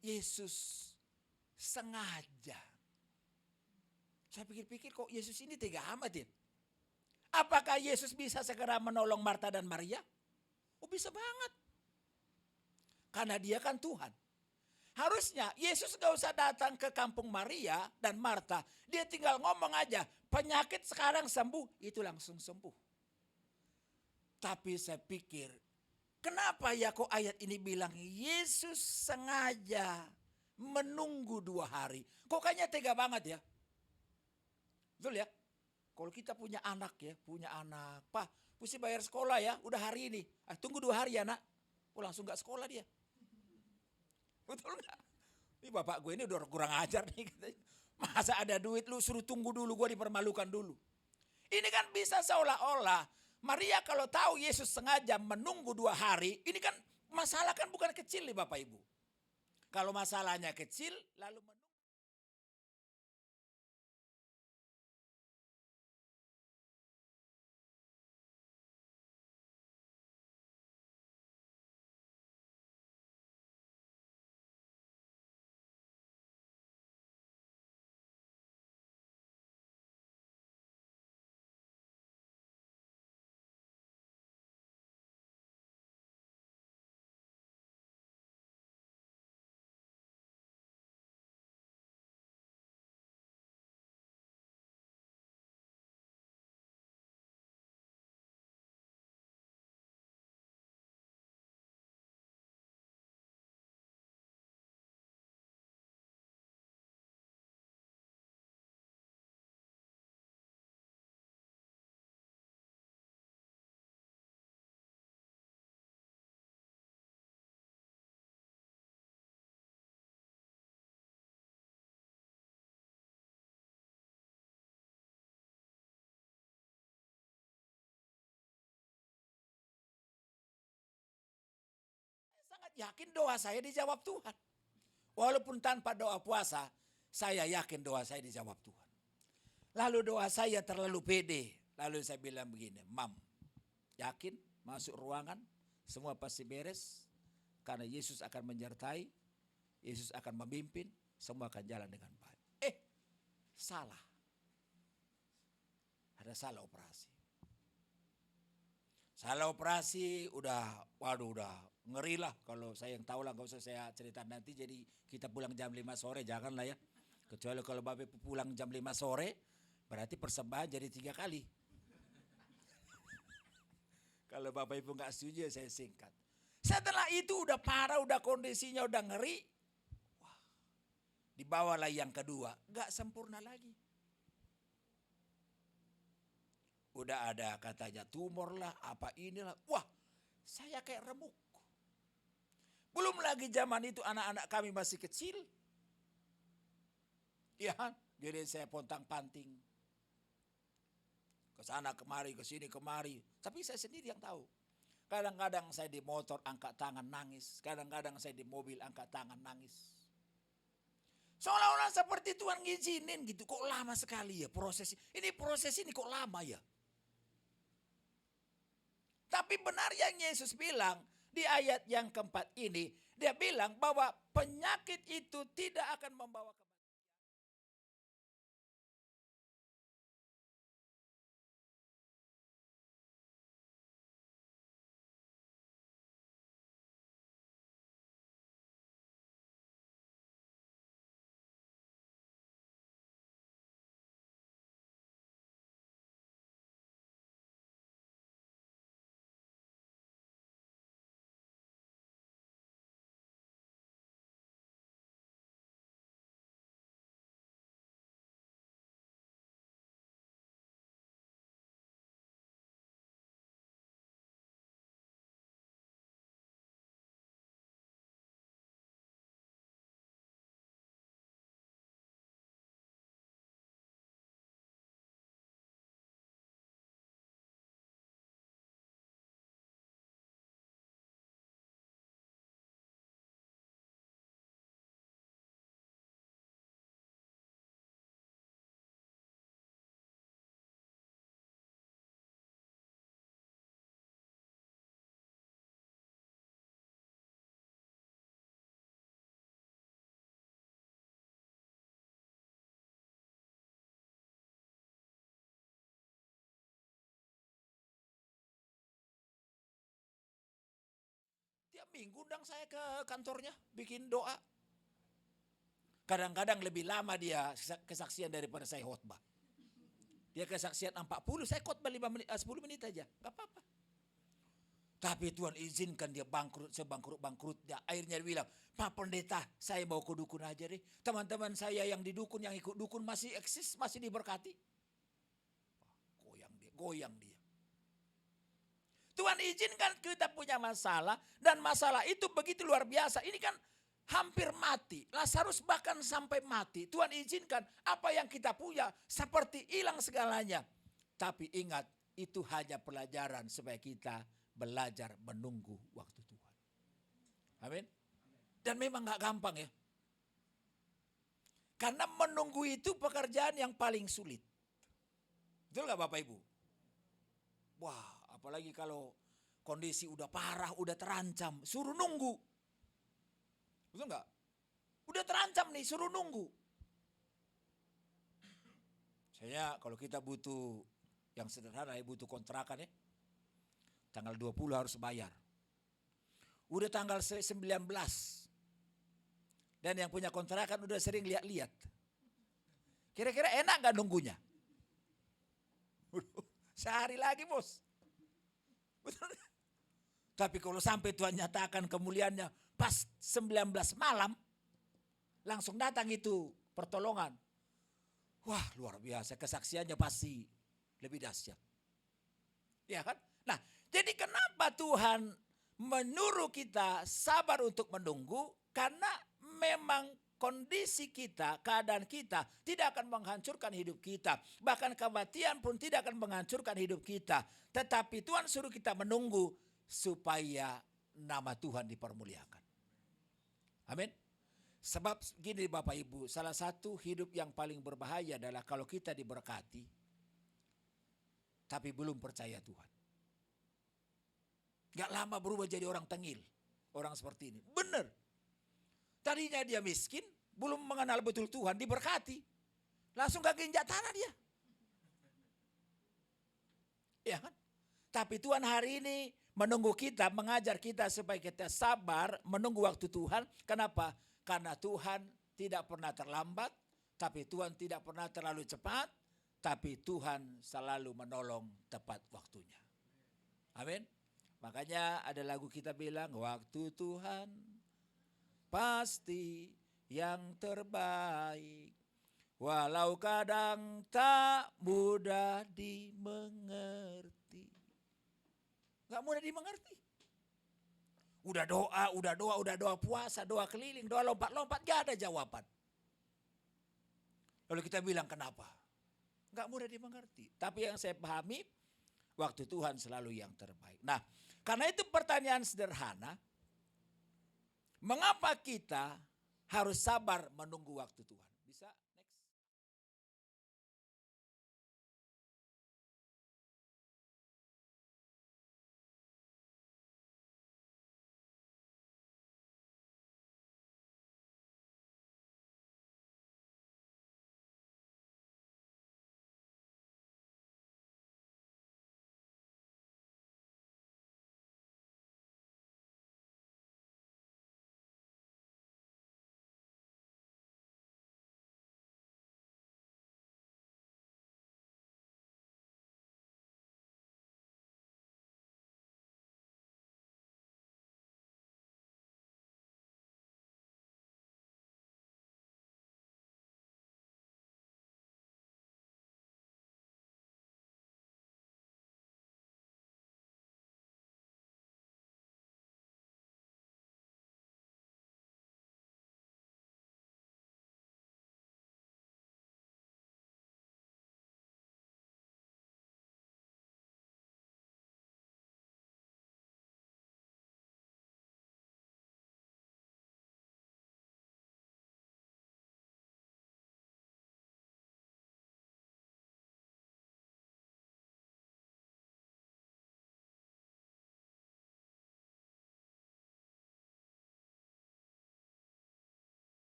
Yesus sengaja. Saya pikir-pikir kok Yesus ini tega amat ya. Apakah Yesus bisa segera menolong Marta dan Maria? Oh bisa banget. Karena dia kan Tuhan. Harusnya Yesus gak usah datang ke kampung Maria dan Marta. Dia tinggal ngomong aja, penyakit sekarang sembuh, itu langsung sembuh. Tapi saya pikir, kenapa ya kok ayat ini bilang Yesus sengaja menunggu 2 hari. Kok kayaknya tega banget ya. Betul ya? Kalau kita punya anak ya, Pak, mesti bayar sekolah ya, udah hari ini. Tunggu 2 hari ya nak. Oh langsung gak sekolah dia. Betul gak? Ini bapak gue ini udah kurang ajar nih. Masa ada duit lu suruh tunggu dulu, gue dipermalukan dulu. Ini kan bisa seolah-olah Maria kalau tahu Yesus sengaja menunggu 2 hari. Ini kan masalah kan bukan kecil nih Bapak Ibu. Kalau masalahnya kecil lalu menunggu. Sangat yakin doa saya dijawab Tuhan. Walaupun tanpa doa puasa, saya yakin doa saya dijawab Tuhan. Lalu doa saya terlalu pede. Lalu saya bilang begini, Mam, yakin masuk ruangan, semua pasti beres. Karena Yesus akan menyertai, Yesus akan memimpin, semua akan jalan dengan baik. Salah. Ada salah operasi. Salah operasi udah ngeri lah. Kalau saya yang tahu lah, gak usah saya cerita nanti. Jadi kita pulang jam 5 sore, janganlah ya. Kecuali kalau Bapak pulang jam 5 sore, berarti persembahan jadi 3 kali. Kalau Bapak Ibu gak setuju saya singkat. Setelah itu udah parah, udah kondisinya udah ngeri. Wah, dibawalah yang kedua, gak sempurna lagi. Udah ada katanya tumor lah, apa inilah. Wah, saya kayak remuk. Belum lagi zaman itu anak-anak kami masih kecil. Ya, jadi saya pontang-panting. Ke sana kemari, ke sini kemari. Tapi saya sendiri yang tahu. Kadang-kadang saya di motor angkat tangan nangis. Kadang-kadang saya di mobil angkat tangan nangis. Seolah-olah seperti Tuhan ngizinin gitu. Kok lama sekali ya proses ini. Proses ini kok lama ya. Tapi benar yang Yesus bilang di ayat yang keempat ini. Dia bilang bahwa penyakit itu tidak akan membawa kematian. tiap minggu undang saya ke kantornya bikin doa. Kadang-kadang lebih lama dia kesaksian daripada saya khotbah. Dia kesaksian 40, saya khotbah 10 menit aja, gak apa-apa. Tapi Tuhan izinkan dia bangkrut, sebangkrut-bangkrutnya. Akhirnya dia bilang, Pak Pendeta, saya mau ke dukun aja deh. Teman-teman saya yang di dukun, yang ikut dukun masih eksis, masih diberkati. Goyang dia. Tuhan izinkan kita punya masalah, dan masalah itu begitu luar biasa. Ini kan hampir mati. Lazarus bahkan sampai mati. Tuhan izinkan apa yang kita punya seperti hilang segalanya. Tapi ingat, itu hanya pelajaran supaya kita belajar menunggu waktu Tuhan. Amin. Dan memang gak gampang ya. Karena menunggu itu pekerjaan yang paling sulit. Betul gak Bapak Ibu? Wah, apalagi kalau kondisi udah parah, udah terancam, suruh nunggu. Betul gak? Udah terancam nih, suruh nunggu. Saya kalau kita butuh yang sederhana ya, butuh kontrakan ya. Tanggal 20 harus bayar. Udah tanggal 19. Dan yang punya kontrakan udah sering lihat-lihat. Kira-kira enak gak nunggunya? Sehari lagi bos. Betul. Tapi kalau sampai Tuhan nyatakan kemuliaannya pas 19 malam. Langsung datang itu pertolongan. Wah luar biasa, kesaksiannya pasti lebih dahsyat. Ya kan? Nah, jadi kenapa Tuhan menyuruh kita sabar untuk menunggu? Karena memang kondisi kita, keadaan kita tidak akan menghancurkan hidup kita. Bahkan kematian pun tidak akan menghancurkan hidup kita. Tetapi Tuhan suruh kita menunggu supaya nama Tuhan dipermuliakan. Amin. Sebab gini Bapak Ibu, salah satu hidup yang paling berbahaya adalah kalau kita diberkati, tapi belum percaya Tuhan. Gak lama berubah jadi orang tengil. Orang seperti ini. Benar. Tadinya dia miskin. Belum mengenal betul Tuhan. Diberkati. Langsung gak injak tanah dia. Ya kan? Tapi Tuhan hari ini menunggu kita. Mengajar kita supaya kita sabar. Menunggu waktu Tuhan. Kenapa? Karena Tuhan tidak pernah terlambat. Tapi Tuhan tidak pernah terlalu cepat. Tapi Tuhan selalu menolong tepat waktunya. Amin. Makanya ada lagu kita bilang, waktu Tuhan pasti yang terbaik. Walau kadang tak mudah dimengerti. Gak mudah dimengerti. Udah doa puasa, doa keliling, doa lompat-lompat, gak ada jawaban. Lalu kita bilang kenapa? Gak mudah dimengerti. Tapi yang saya pahami, waktu Tuhan selalu yang terbaik. Nah, karena itu pertanyaan sederhana. Mengapa kita harus sabar menunggu waktu Tuhan? Bisa?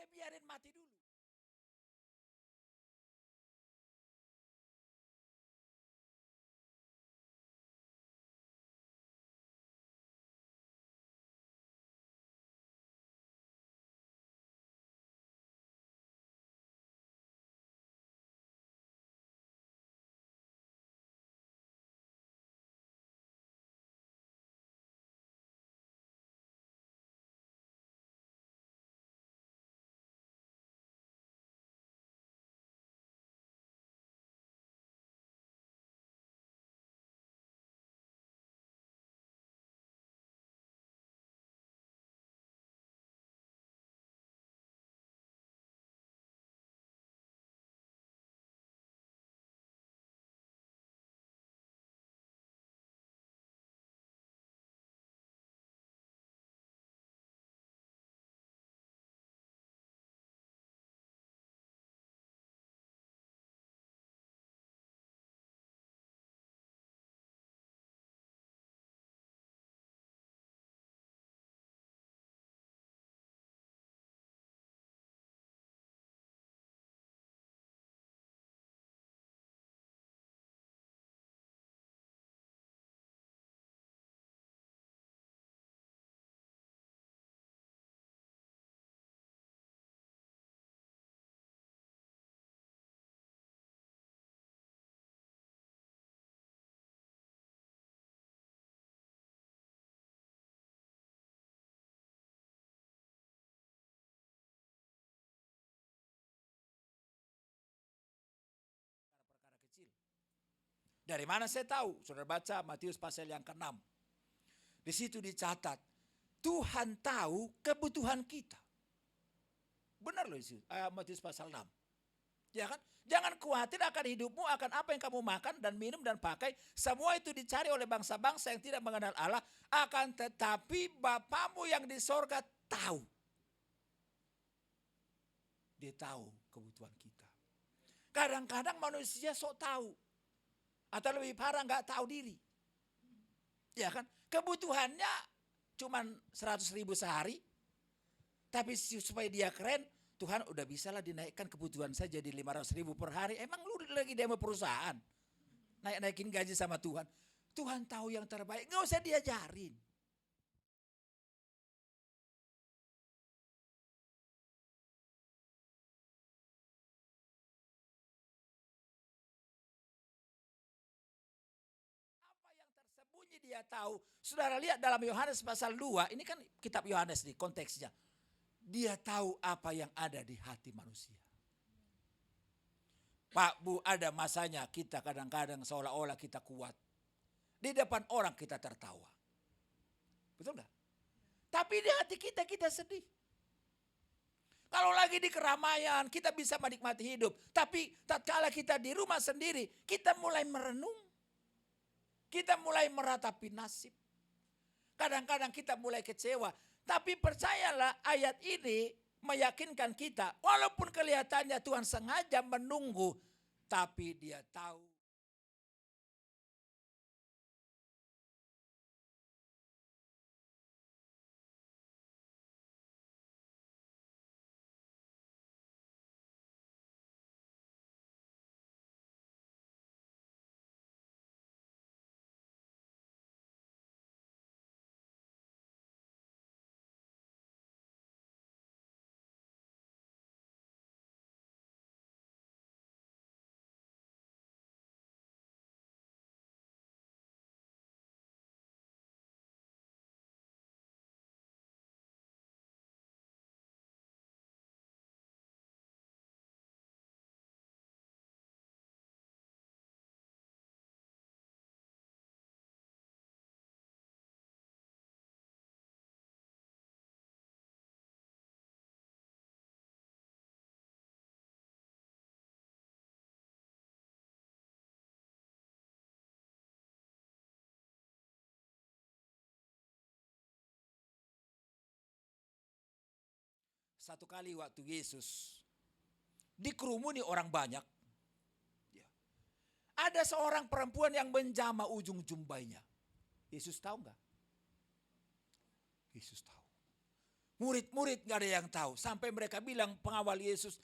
dia biarin mati dulu. Perkara kecil. Dari mana saya tahu? Saudara baca Matius pasal yang ke-6. Di situ dicatat, Tuhan tahu kebutuhan kita. Benar loh itu, Matius pasal 6. Ya kan? Jangan khawatir akan hidupmu, akan apa yang kamu makan dan minum dan pakai. Semua itu dicari oleh bangsa-bangsa yang tidak mengenal Allah. Akan tetapi Bapamu yang di sorga tahu. Dia tahu kebutuhan kita. Kadang-kadang manusia sok tahu. Atau lebih parah nggak tahu diri. Ya kan? Kebutuhannya cuma 100.000 sehari. Tapi supaya dia keren, Tuhan udah bisa lah dinaikkan kebutuhan saya jadi 500.000 per hari. Emang lu lagi demo perusahaan? Naikin gaji sama Tuhan. Tuhan tahu yang terbaik, nggak usah diajarin. Apa yang tersembunyi dia tahu. Saudara lihat dalam Yohanes pasal 2, ini kan kitab Yohanes nih konteksnya. Dia tahu apa yang ada di hati manusia. Pak Bu, ada masanya kita kadang-kadang seolah-olah kita kuat. Di depan orang kita tertawa. Betul enggak? Tapi di hati kita, kita sedih. Kalau lagi di keramaian, kita bisa menikmati hidup. Tapi tatkala kita di rumah sendiri, kita mulai merenung. Kita mulai meratapi nasib. Kadang-kadang kita mulai kecewa. Tapi percayalah ayat ini meyakinkan kita. Walaupun kelihatannya Tuhan sengaja menunggu. Tapi dia tahu. Satu kali waktu Yesus dikerumuni orang banyak. Ya. Ada seorang perempuan yang menjama ujung jumbainya. Yesus tahu enggak? Yesus tahu. Murid-murid gak ada yang tahu. Sampai mereka bilang pengawal Yesus,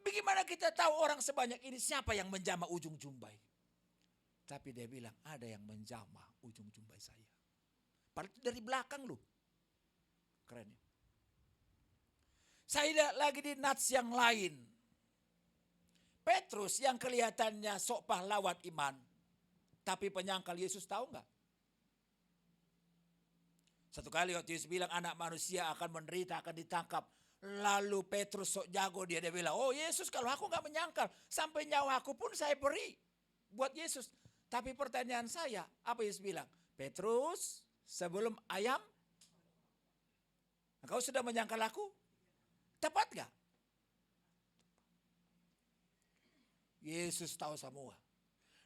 bagaimana kita tahu orang sebanyak ini siapa yang menjamah ujung jumbai? Tapi dia bilang ada yang menjamah ujung jumbai saya. Padahal itu dari belakang loh. Keren ya. Saya lihat lagi di nats yang lain. Petrus yang kelihatannya sok pahlawan iman. Tapi penyangkal Yesus tahu nggak? Satu kali waktu Yesus bilang anak manusia akan menderita, akan ditangkap. Lalu Petrus sok jago dia bilang, oh Yesus kalau aku nggak menyangkal. Sampai nyawa aku pun saya beri buat Yesus. Tapi pertanyaan saya, apa Yesus bilang? Petrus sebelum ayam, engkau sudah menyangkal aku? Tepat gak? Yesus tahu semua.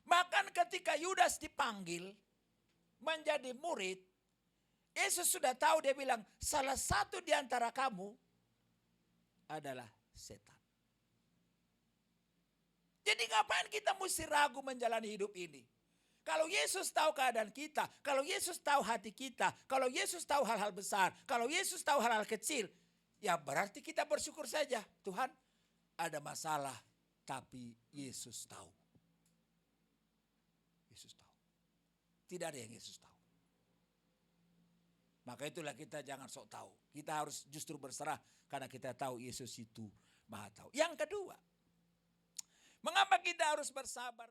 Bahkan ketika Yudas dipanggil menjadi murid, Yesus sudah tahu, dia bilang salah satu di antara kamu adalah setan. Jadi ngapain kita mesti ragu menjalani hidup ini? Kalau Yesus tahu keadaan kita, kalau Yesus tahu hati kita, kalau Yesus tahu hal-hal besar, kalau Yesus tahu hal-hal kecil, ya berarti kita bersyukur saja. Tuhan, ada masalah, tapi Yesus tahu. Yesus tahu. Tidak ada yang Yesus tahu. Maka itulah kita jangan sok tahu. Kita harus justru berserah karena kita tahu Yesus itu Maha tahu. Yang kedua, mengapa kita harus bersabar?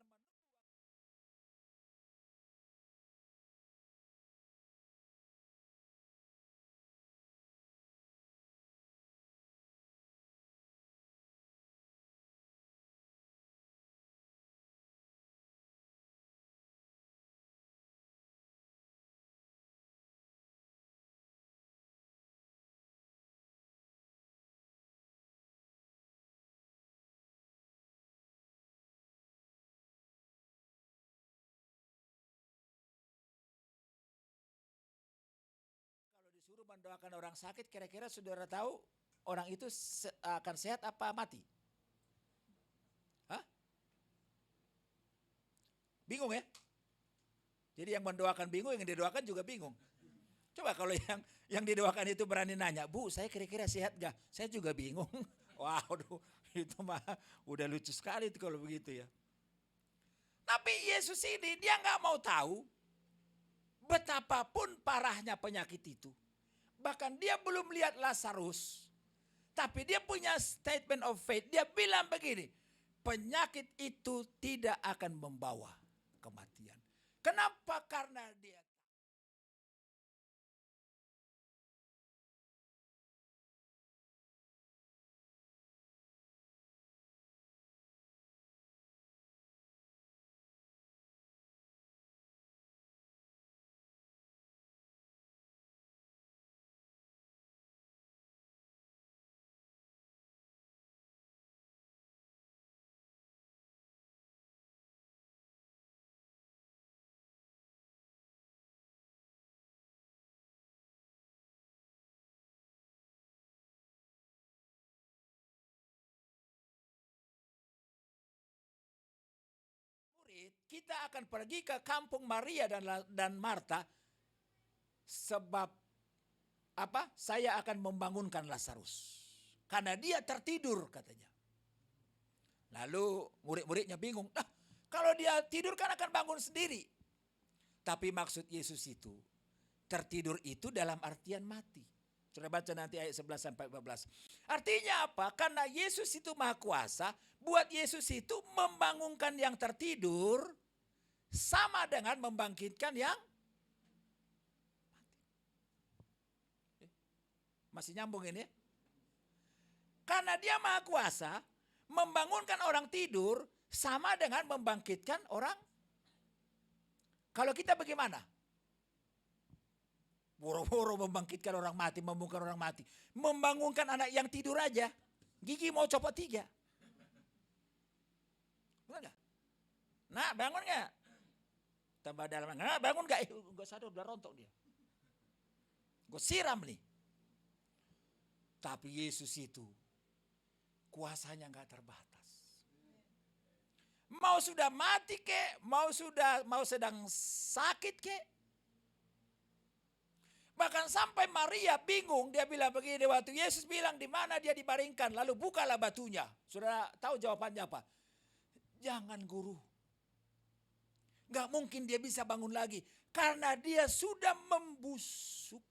Disuruh mendoakan orang sakit, kira-kira saudara tahu orang itu akan sehat apa mati? Hah? Bingung ya? Jadi yang mendoakan bingung, yang didoakan juga bingung. Coba kalau yang didoakan itu berani nanya, Bu saya kira-kira sehat gak? Saya juga bingung. Waduh, itu mah udah lucu sekali itu kalau begitu ya. Tapi Yesus ini dia gak mau tahu betapapun parahnya penyakit itu. Bahkan dia belum lihat Lazarus. Tapi dia punya statement of faith. Dia bilang begini, penyakit itu tidak akan membawa kematian. Kenapa? Karena dia kita akan pergi ke kampung Maria dan Marta sebab apa? Saya akan membangunkan Lazarus. Karena dia tertidur katanya. Lalu murid-muridnya bingung. Nah, kalau dia tidur kan akan bangun sendiri. Tapi maksud Yesus itu, tertidur itu dalam artian mati. Sudah baca nanti ayat 11 sampai 14. Artinya apa? Karena Yesus itu maha kuasa, buat Yesus itu membangunkan yang tertidur sama dengan membangkitkan yang mati. Masih nyambung ini ya? Karena dia maha kuasa, membangunkan orang tidur sama dengan membangkitkan orang. Kalau kita bagaimana? Boro-boro membangkitkan orang mati, membangunkan orang mati. Membangunkan anak yang tidur aja. Gigi mau copot 3. Benar gak? Nah bangun gak? Tambah dalam. Nah bangun gak? Gue sadar udah rontok dia. Gue siram nih. Tapi Yesus itu kuasanya gak terbatas. Mau sudah mati kek, mau sedang sakit kek. Bahkan sampai Maria bingung, dia bilang begini waktu Yesus bilang di mana dia dibaringkan, lalu bukalah batunya. Saudara tahu jawabannya apa? Jangan guru. Gak mungkin dia bisa bangun lagi. Karena dia sudah membusuk.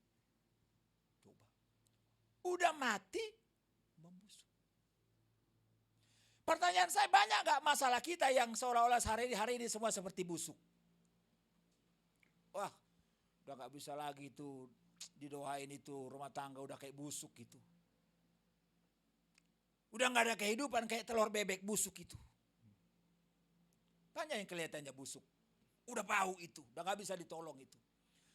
Coba. Udah mati, membusuk. Pertanyaan saya, banyak gak masalah kita yang seolah-olah hari ini semua seperti busuk? Wah, udah gak bisa lagi itu didoain itu rumah tangga udah kayak busuk gitu. Udah gak ada kehidupan kayak telur bebek busuk itu. Banyak yang kelihatannya busuk. Udah bau itu, udah gak bisa ditolong itu.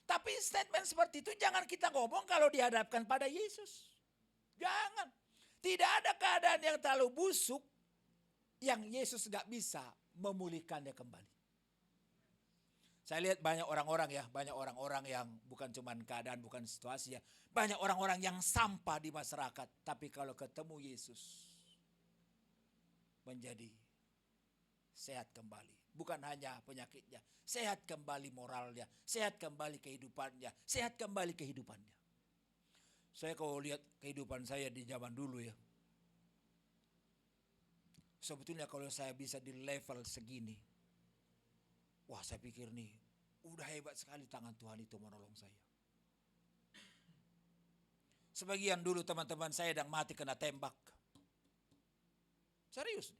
Tapi statement seperti itu jangan kita ngomong kalau dihadapkan pada Yesus. Jangan. Tidak ada keadaan yang terlalu busuk yang Yesus gak bisa memulihkannya kembali. Saya lihat banyak orang-orang yang bukan cuma keadaan, bukan situasi ya. Banyak orang-orang yang sampah di masyarakat. Tapi kalau ketemu Yesus, menjadi sehat kembali. Bukan hanya penyakitnya, sehat kembali moralnya, sehat kembali kehidupannya, sehat kembali kehidupannya. Saya kalau lihat kehidupan saya di zaman dulu ya. Sebetulnya kalau saya bisa di level segini, wah saya pikir nih, udah hebat sekali tangan Tuhan itu menolong saya. Sebagian dulu teman-teman saya yang mati kena tembak. Serius.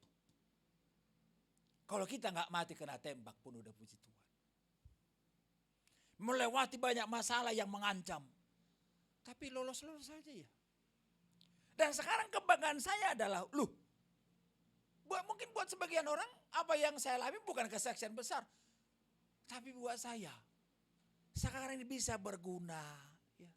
Kalau kita nggak mati kena tembak pun udah puji Tuhan. Melewati banyak masalah yang mengancam. Tapi lolos-lolos saja ya. Dan sekarang kebanggaan saya adalah, mungkin buat sebagian orang, apa yang saya alami bukan kesaksian besar. Tapi buat saya, sekarang ini bisa berguna. Ya.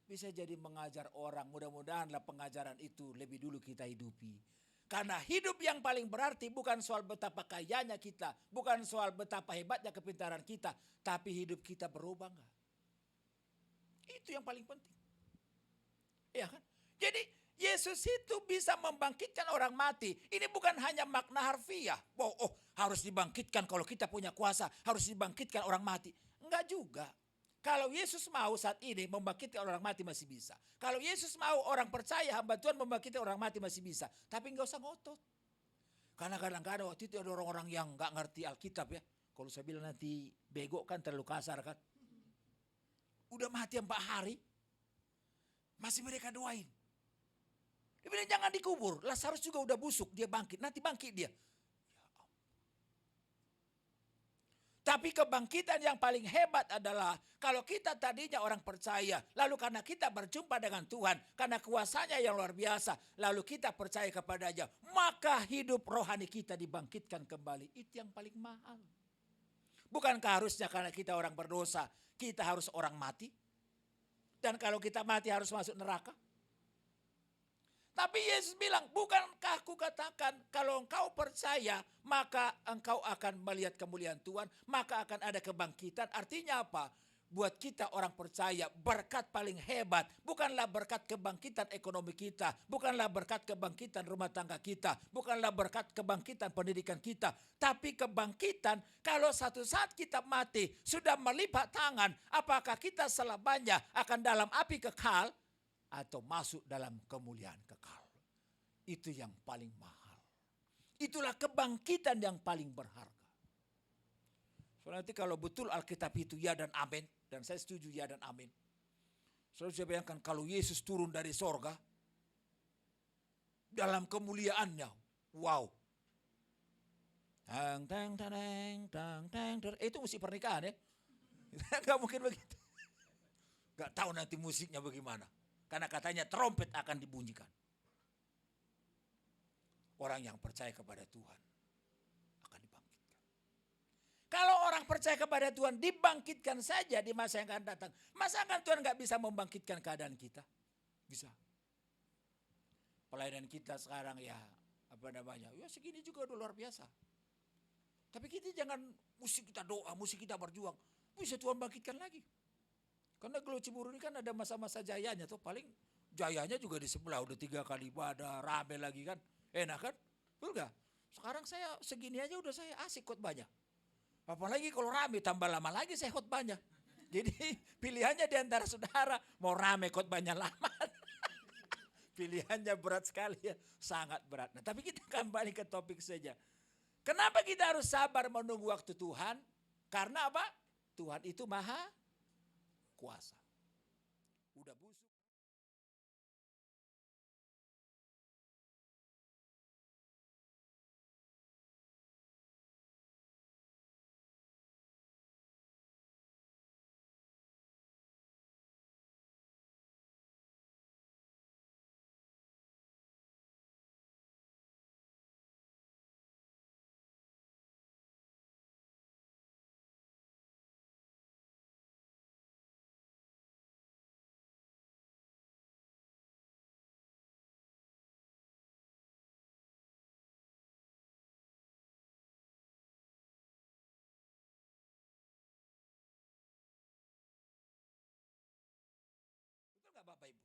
Bisa jadi mengajar orang, mudah-mudahanlah pengajaran itu lebih dulu kita hidupi. Karena hidup yang paling berarti bukan soal betapa kayanya kita, bukan soal betapa hebatnya kepintaran kita, tapi hidup kita berubah enggak? Itu yang paling penting. Ya kan? Jadi Yesus itu bisa membangkitkan orang mati. Ini bukan hanya makna harfiah. Harus dibangkitkan kalau kita punya kuasa, harus dibangkitkan orang mati. Enggak juga. Kalau Yesus mau saat ini membangkitkan orang mati masih bisa. Kalau Yesus mau orang percaya hamba Tuhan membangkitkan orang mati masih bisa. Tapi enggak usah ngotot. Karena kadang-kadang waktu itu ada orang-orang yang enggak ngerti Alkitab ya. Kalau saya bilang nanti bego kan terlalu kasar kan. Udah mati 4 hari. Masih mereka doain. Dia bilang jangan dikubur. Lazarus juga udah busuk. Dia bangkit. Nanti bangkit dia. Tapi kebangkitan yang paling hebat adalah kalau kita tadinya orang percaya, lalu karena kita berjumpa dengan Tuhan, karena kuasanya yang luar biasa, lalu kita percaya kepadanya, maka hidup rohani kita dibangkitkan kembali. Itu yang paling mahal. Bukankah harusnya karena kita orang berdosa, kita harus orang mati? Dan kalau kita mati harus masuk neraka? Tapi Yesus bilang, bukankah aku katakan kalau engkau percaya maka engkau akan melihat kemuliaan Tuhan, maka akan ada kebangkitan. Artinya apa? Buat kita orang percaya berkat paling hebat bukanlah berkat kebangkitan ekonomi kita, bukanlah berkat kebangkitan rumah tangga kita, bukanlah berkat kebangkitan pendidikan kita, tapi kebangkitan kalau satu saat kita mati sudah melipat tangan, apakah kita selamanya akan dalam api kekal atau masuk dalam kemuliaan kekal. Itu yang paling mahal. Itulah kebangkitan yang paling berharga. Soalnya nanti kalau betul Alkitab itu ya dan amin, dan saya setuju ya dan amin. Soalnya saya bayangkan kalau Yesus turun dari sorga, dalam kemuliaannya, wow. Itu musik pernikahan ya. Gak mungkin begitu. Gak tahu nanti musiknya bagaimana. Karena katanya trompet akan dibunyikan. Orang yang percaya kepada Tuhan akan dibangkitkan. Kalau orang percaya kepada Tuhan dibangkitkan saja di masa yang akan datang. Masa kan Tuhan gak bisa membangkitkan keadaan kita? Bisa. Pelayanan kita sekarang ya segini juga udah luar biasa. Tapi kita jangan musik kita doa, musik kita berjuang. Bisa Tuhan bangkitkan lagi. Karena Glo Ciburu ini kan ada masa-masa jayanya tuh, paling jayanya juga di sebelah udah 3 kali ibadah, rame lagi kan, enak kan, betul gak? Sekarang saya segini aja udah saya asik khotbahnya. Apalagi kalau rame tambah lama lagi saya khotbahnya. Jadi pilihannya di antara saudara, mau rame khotbahnya lama. Pilihannya berat sekali ya, sangat berat. Nah, tapi kita kembali ke topik saja. Kenapa kita harus sabar menunggu waktu Tuhan? Karena apa? Tuhan itu maha kuasa. Udah busuk. Betul nggak Bapak Ibu?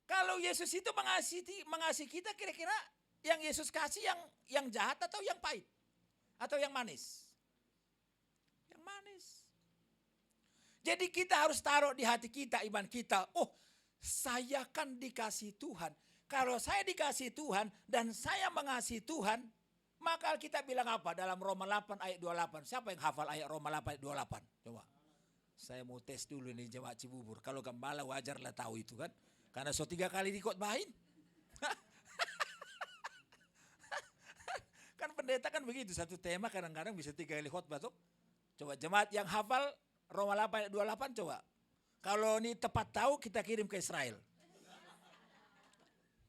Kalau Yesus itu mengasihi kita, kira-kira yang Yesus kasih yang jahat atau yang pahit? Atau yang manis? Yang manis. Jadi kita harus taruh di hati kita, iman kita. Oh, saya kan dikasih Tuhan. Kalau saya dikasih Tuhan dan saya mengasihi Tuhan, maka kita bilang apa? Dalam Roma 8 ayat 28. Siapa yang hafal ayat Roma 8 ayat 28? Coba. Saya mau tes dulu nih jemaat Cibubur. Kalau gembala wajarlah tahu itu kan. Karena 3 kali dikotbahin. Kan pendeta kan begitu. Satu tema kadang-kadang bisa 3 kali khotbah tuh. Coba jemaat yang hafal Roma 8 ayat 28 coba. Kalau ini tepat tahu kita kirim ke Israel.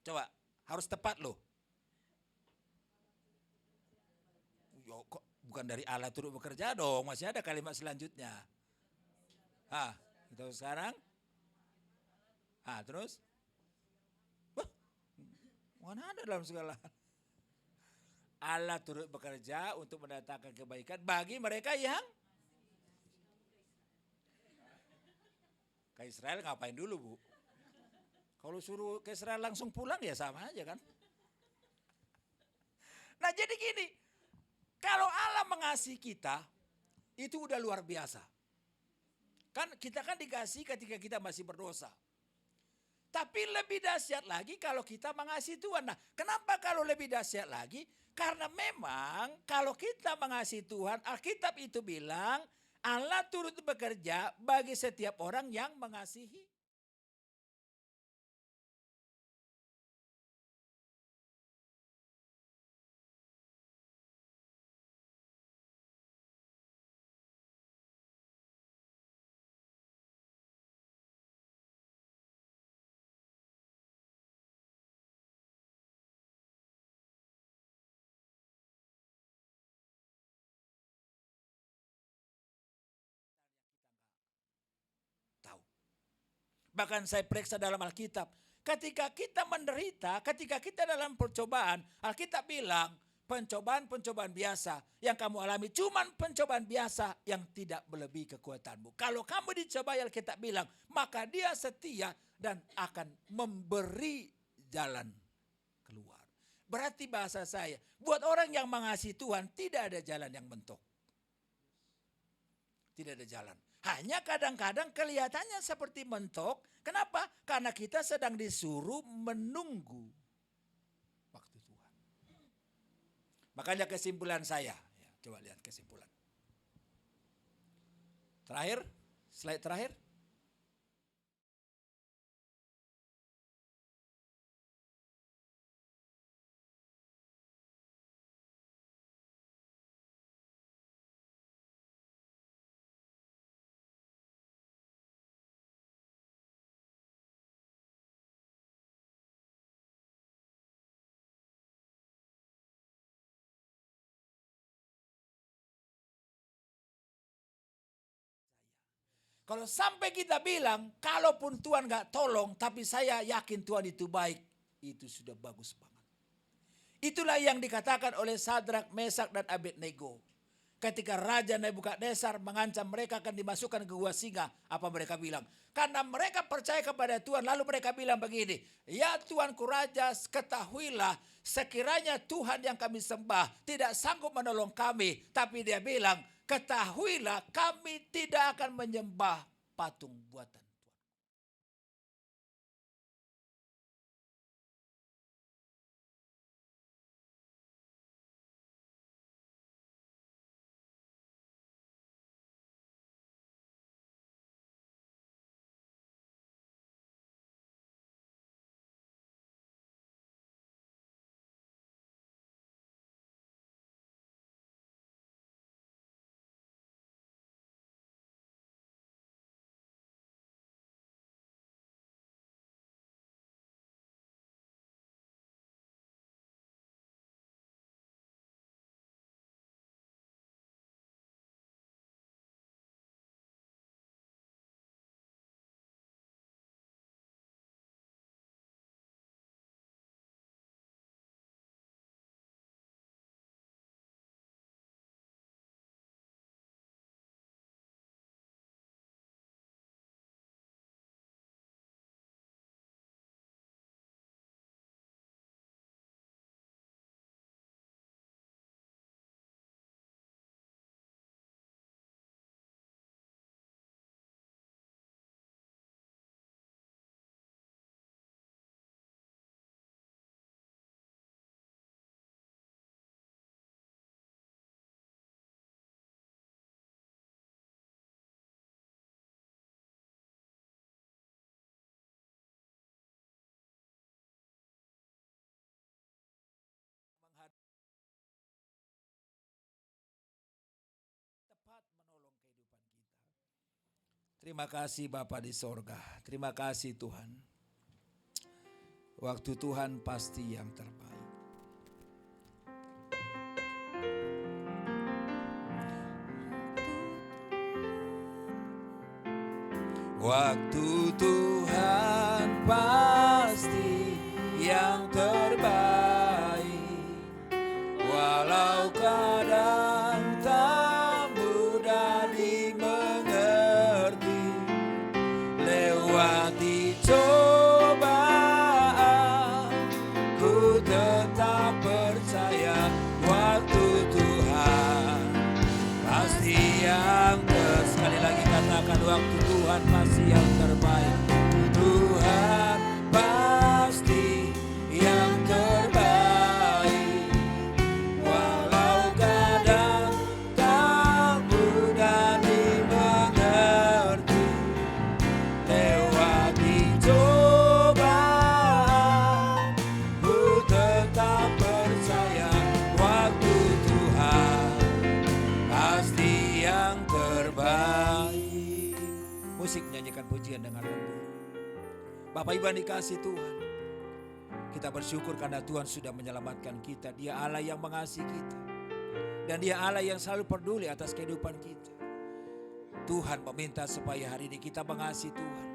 Coba, harus tepat loh. Yo, kok bukan dari Allah turut bekerja dong, masih ada kalimat selanjutnya. Kita sekarang. Terus? Mana ada dalam segala. Allah turut bekerja untuk mendatangkan kebaikan bagi mereka yang ke Israel ngapain dulu Bu? Kalau suruh ke Israel langsung pulang ya sama aja kan. Nah jadi gini, kalau Allah mengasihi kita, itu udah luar biasa. Kan kita kan dikasih ketika kita masih berdosa. Tapi lebih dahsyat lagi kalau kita mengasihi Tuhan. Nah kenapa kalau lebih dahsyat lagi? Karena memang kalau kita mengasihi Tuhan, Alkitab itu bilang Allah turut bekerja bagi setiap orang yang mengasihi. Bahkan saya periksa dalam Alkitab. Ketika kita menderita, ketika kita dalam percobaan, Alkitab bilang pencobaan-pencobaan biasa yang kamu alami cuman pencobaan biasa yang tidak melebihi kekuatanmu. Kalau kamu dicobai, Alkitab bilang, maka Dia setia dan akan memberi jalan keluar. Berarti bahasa saya, buat orang yang mengasihi Tuhan tidak ada jalan yang mentok. Tidak ada jalan. Hanya kadang-kadang kelihatannya seperti mentok. Kenapa? Karena kita sedang disuruh menunggu waktu Tuhan. Makanya kesimpulan saya. Ya, coba lihat kesimpulan. Terakhir, slide terakhir. Kalau sampai kita bilang, kalaupun Tuhan gak tolong, tapi saya yakin Tuhan itu baik, itu sudah bagus banget. Itulah yang dikatakan oleh Sadrak, Mesak, dan Abednego. Ketika Raja Nebukadnezar mengancam mereka akan dimasukkan ke gua singa, apa mereka bilang? Karena mereka percaya kepada Tuhan, lalu mereka bilang begini, ya Tuanku Raja, ketahuilah sekiranya Tuhan yang kami sembah tidak sanggup menolong kami. Tapi dia bilang, ketahuilah kami tidak akan menyembah patung buatan. Tepat menolong kehidupan kita. Terima kasih Bapa di sorga. Terima kasih Tuhan. Waktu Tuhan pasti yang terbaik. Waktu Tuhan pasti yang terbaik. Walau kadang tak mudah dimengerti, lewati cobaan ku tetap percaya. Waktu Tuhan pasti yang sekali lagi katakan, waktu Tuhan pasti yang terbaik. Tuhan pasti yang terbaik. Walau kadang tak mudah dimengerti, lewati cobaan ku tetap percaya. Waktu Tuhan pasti yang terbaik. Musik nyanyikan pujian dengan lembut. Bapak Ibu yang dikasih Tuhan, kita bersyukur karena Tuhan sudah menyelamatkan kita. Dia Allah yang mengasihi kita, dan Dia Allah yang selalu peduli atas kehidupan kita. Tuhan meminta supaya hari ini kita mengasihi Tuhan.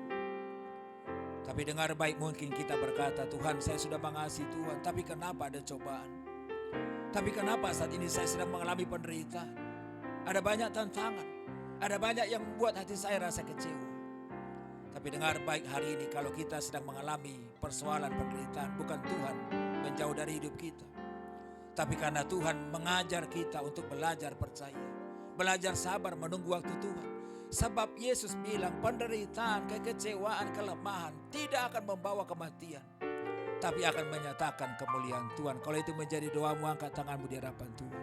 Tapi dengar baik, mungkin kita berkata, Tuhan saya sudah mengasihi Tuhan, tapi kenapa ada cobaan? Tapi kenapa saat ini saya sedang mengalami penderitaan? Ada banyak tantangan, ada banyak yang membuat hati saya rasa kecewa. Tapi dengar baik hari ini, kalau kita sedang mengalami persoalan penderitaan, bukan Tuhan menjauh dari hidup kita, tapi karena Tuhan mengajar kita untuk belajar percaya, belajar sabar menunggu waktu Tuhan. Sebab Yesus bilang penderitaan, kekecewaan, kelemahan tidak akan membawa kematian, tapi akan menyatakan kemuliaan Tuhan. Kalau itu menjadi doamu, angkat tanganmu di hadapan Tuhan.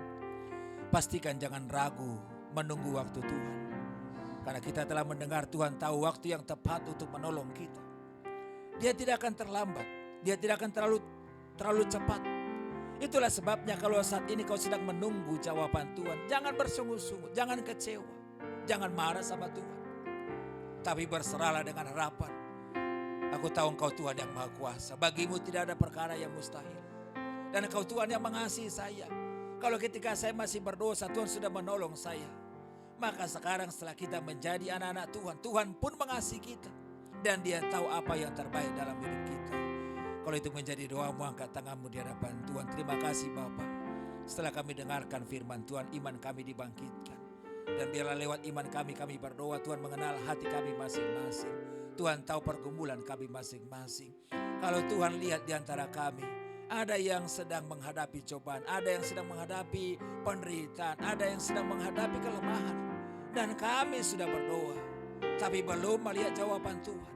Pastikan jangan ragu menunggu waktu Tuhan. Karena kita telah mendengar Tuhan tahu waktu yang tepat untuk menolong kita. Dia tidak akan terlambat, Dia tidak akan terlalu cepat. Itulah sebabnya kalau saat ini kau sedang menunggu jawaban Tuhan, jangan bersungut-sungut, jangan kecewa, jangan marah sama Tuhan. Tapi berserahlah dengan harapan. Aku tahu Engkau Tuhan yang Maha Kuasa, bagimu tidak ada perkara yang mustahil. Dan Engkau Tuhan yang mengasihi saya. Kalau ketika saya masih berdosa, Tuhan sudah menolong saya. Maka sekarang setelah kita menjadi anak-anak Tuhan, Tuhan pun mengasihi kita. Dan Dia tahu apa yang terbaik dalam hidup kita. Kalau itu menjadi doamu, angkat tanganmu di hadapan Tuhan. Terima kasih Bapa. Setelah kami dengarkan firman Tuhan, iman kami dibangkitkan. Dan biarlah lewat iman kami berdoa, Tuhan mengenal hati kami masing-masing. Tuhan tahu pergumulan kami masing-masing. Kalau Tuhan lihat di antara kami, ada yang sedang menghadapi cobaan, ada yang sedang menghadapi penderitaan, ada yang sedang menghadapi kelemahan. Dan kami sudah berdoa, tapi belum melihat jawaban Tuhan.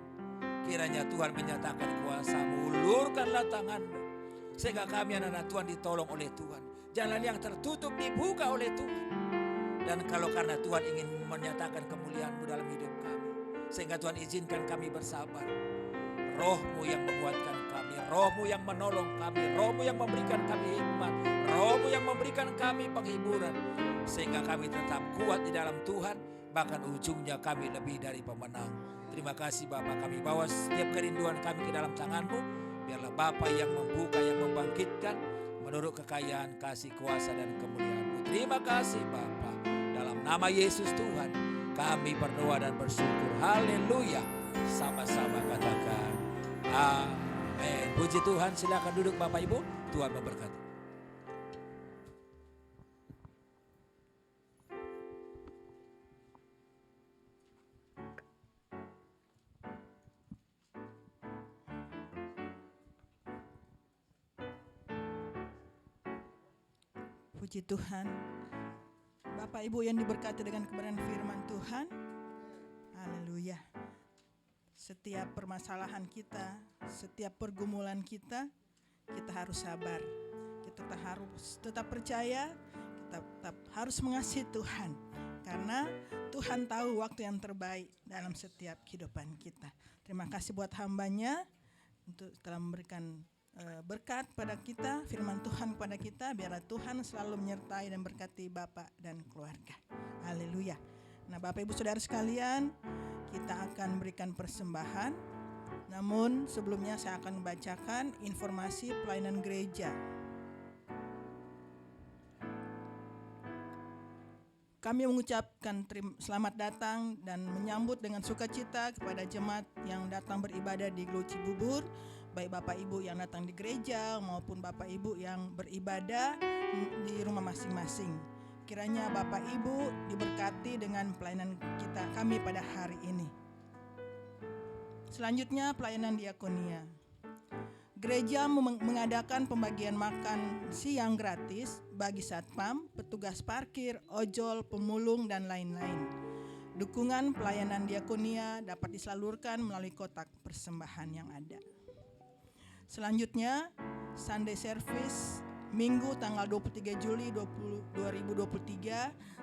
Kiranya Tuhan menyatakan kuasa-Mu, ulurkanlah tangan-Mu, sehingga kami anak-anak Tuhan ditolong oleh Tuhan. Jalan yang tertutup dibuka oleh Tuhan. Dan kalau karena Tuhan ingin menyatakan kemuliaan-Mu dalam hidup kami, sehingga Tuhan izinkan kami bersabar. Roh-Mu yang menguatkan kami, Roh-Mu yang menolong kami, Roh-Mu yang memberikan kami hikmat, Roh-Mu yang memberikan kami penghiburan, sehingga kami tetap kuat di dalam Tuhan, bahkan ujungnya kami lebih dari pemenang. Terima kasih Bapa, kami bawa setiap kerinduan kami ke dalam tangan-Mu. Biarlah Bapa yang membuka, yang membangkitkan menurut kekayaan, kasih, kuasa dan kemuliaan-Mu. Terima kasih Bapa. Dalam nama Yesus Tuhan kami berdoa dan bersyukur. Haleluya. Sama-sama katakan amin. Puji Tuhan, silakan duduk Bapak Ibu. Tuhan memberkati. Puji Tuhan. Bapak Ibu yang diberkati dengan kebenaran firman Tuhan. Haleluya. Setiap permasalahan kita, setiap pergumulan kita harus sabar. Kita harus tetap percaya, kita tetap harus mengasihi Tuhan. Karena Tuhan tahu waktu yang terbaik dalam setiap kehidupan kita. Terima kasih buat hamba-Nya untuk telah memberikan berkat pada kita, firman Tuhan kepada kita. Biarlah Tuhan selalu menyertai dan berkati Bapak dan keluarga. Haleluya. Nah Bapak Ibu Saudara sekalian, kita akan berikan persembahan. Namun sebelumnya saya akan membacakan informasi pelayanan gereja. Kami mengucapkan selamat datang dan menyambut dengan sukacita kepada jemaat yang datang beribadah di Glo Cibubur, baik Bapak Ibu yang datang di gereja maupun Bapak Ibu yang beribadah di rumah masing-masing. Kiranya Bapak Ibu diberkati dengan pelayanan kami pada hari ini. Selanjutnya pelayanan diakonia. Gereja mengadakan pembagian makan siang gratis bagi satpam, petugas parkir, ojol, pemulung, dan lain-lain. Dukungan pelayanan diakonia dapat disalurkan melalui kotak persembahan yang ada. Selanjutnya, Sunday Service Minggu tanggal 23 Juli 2023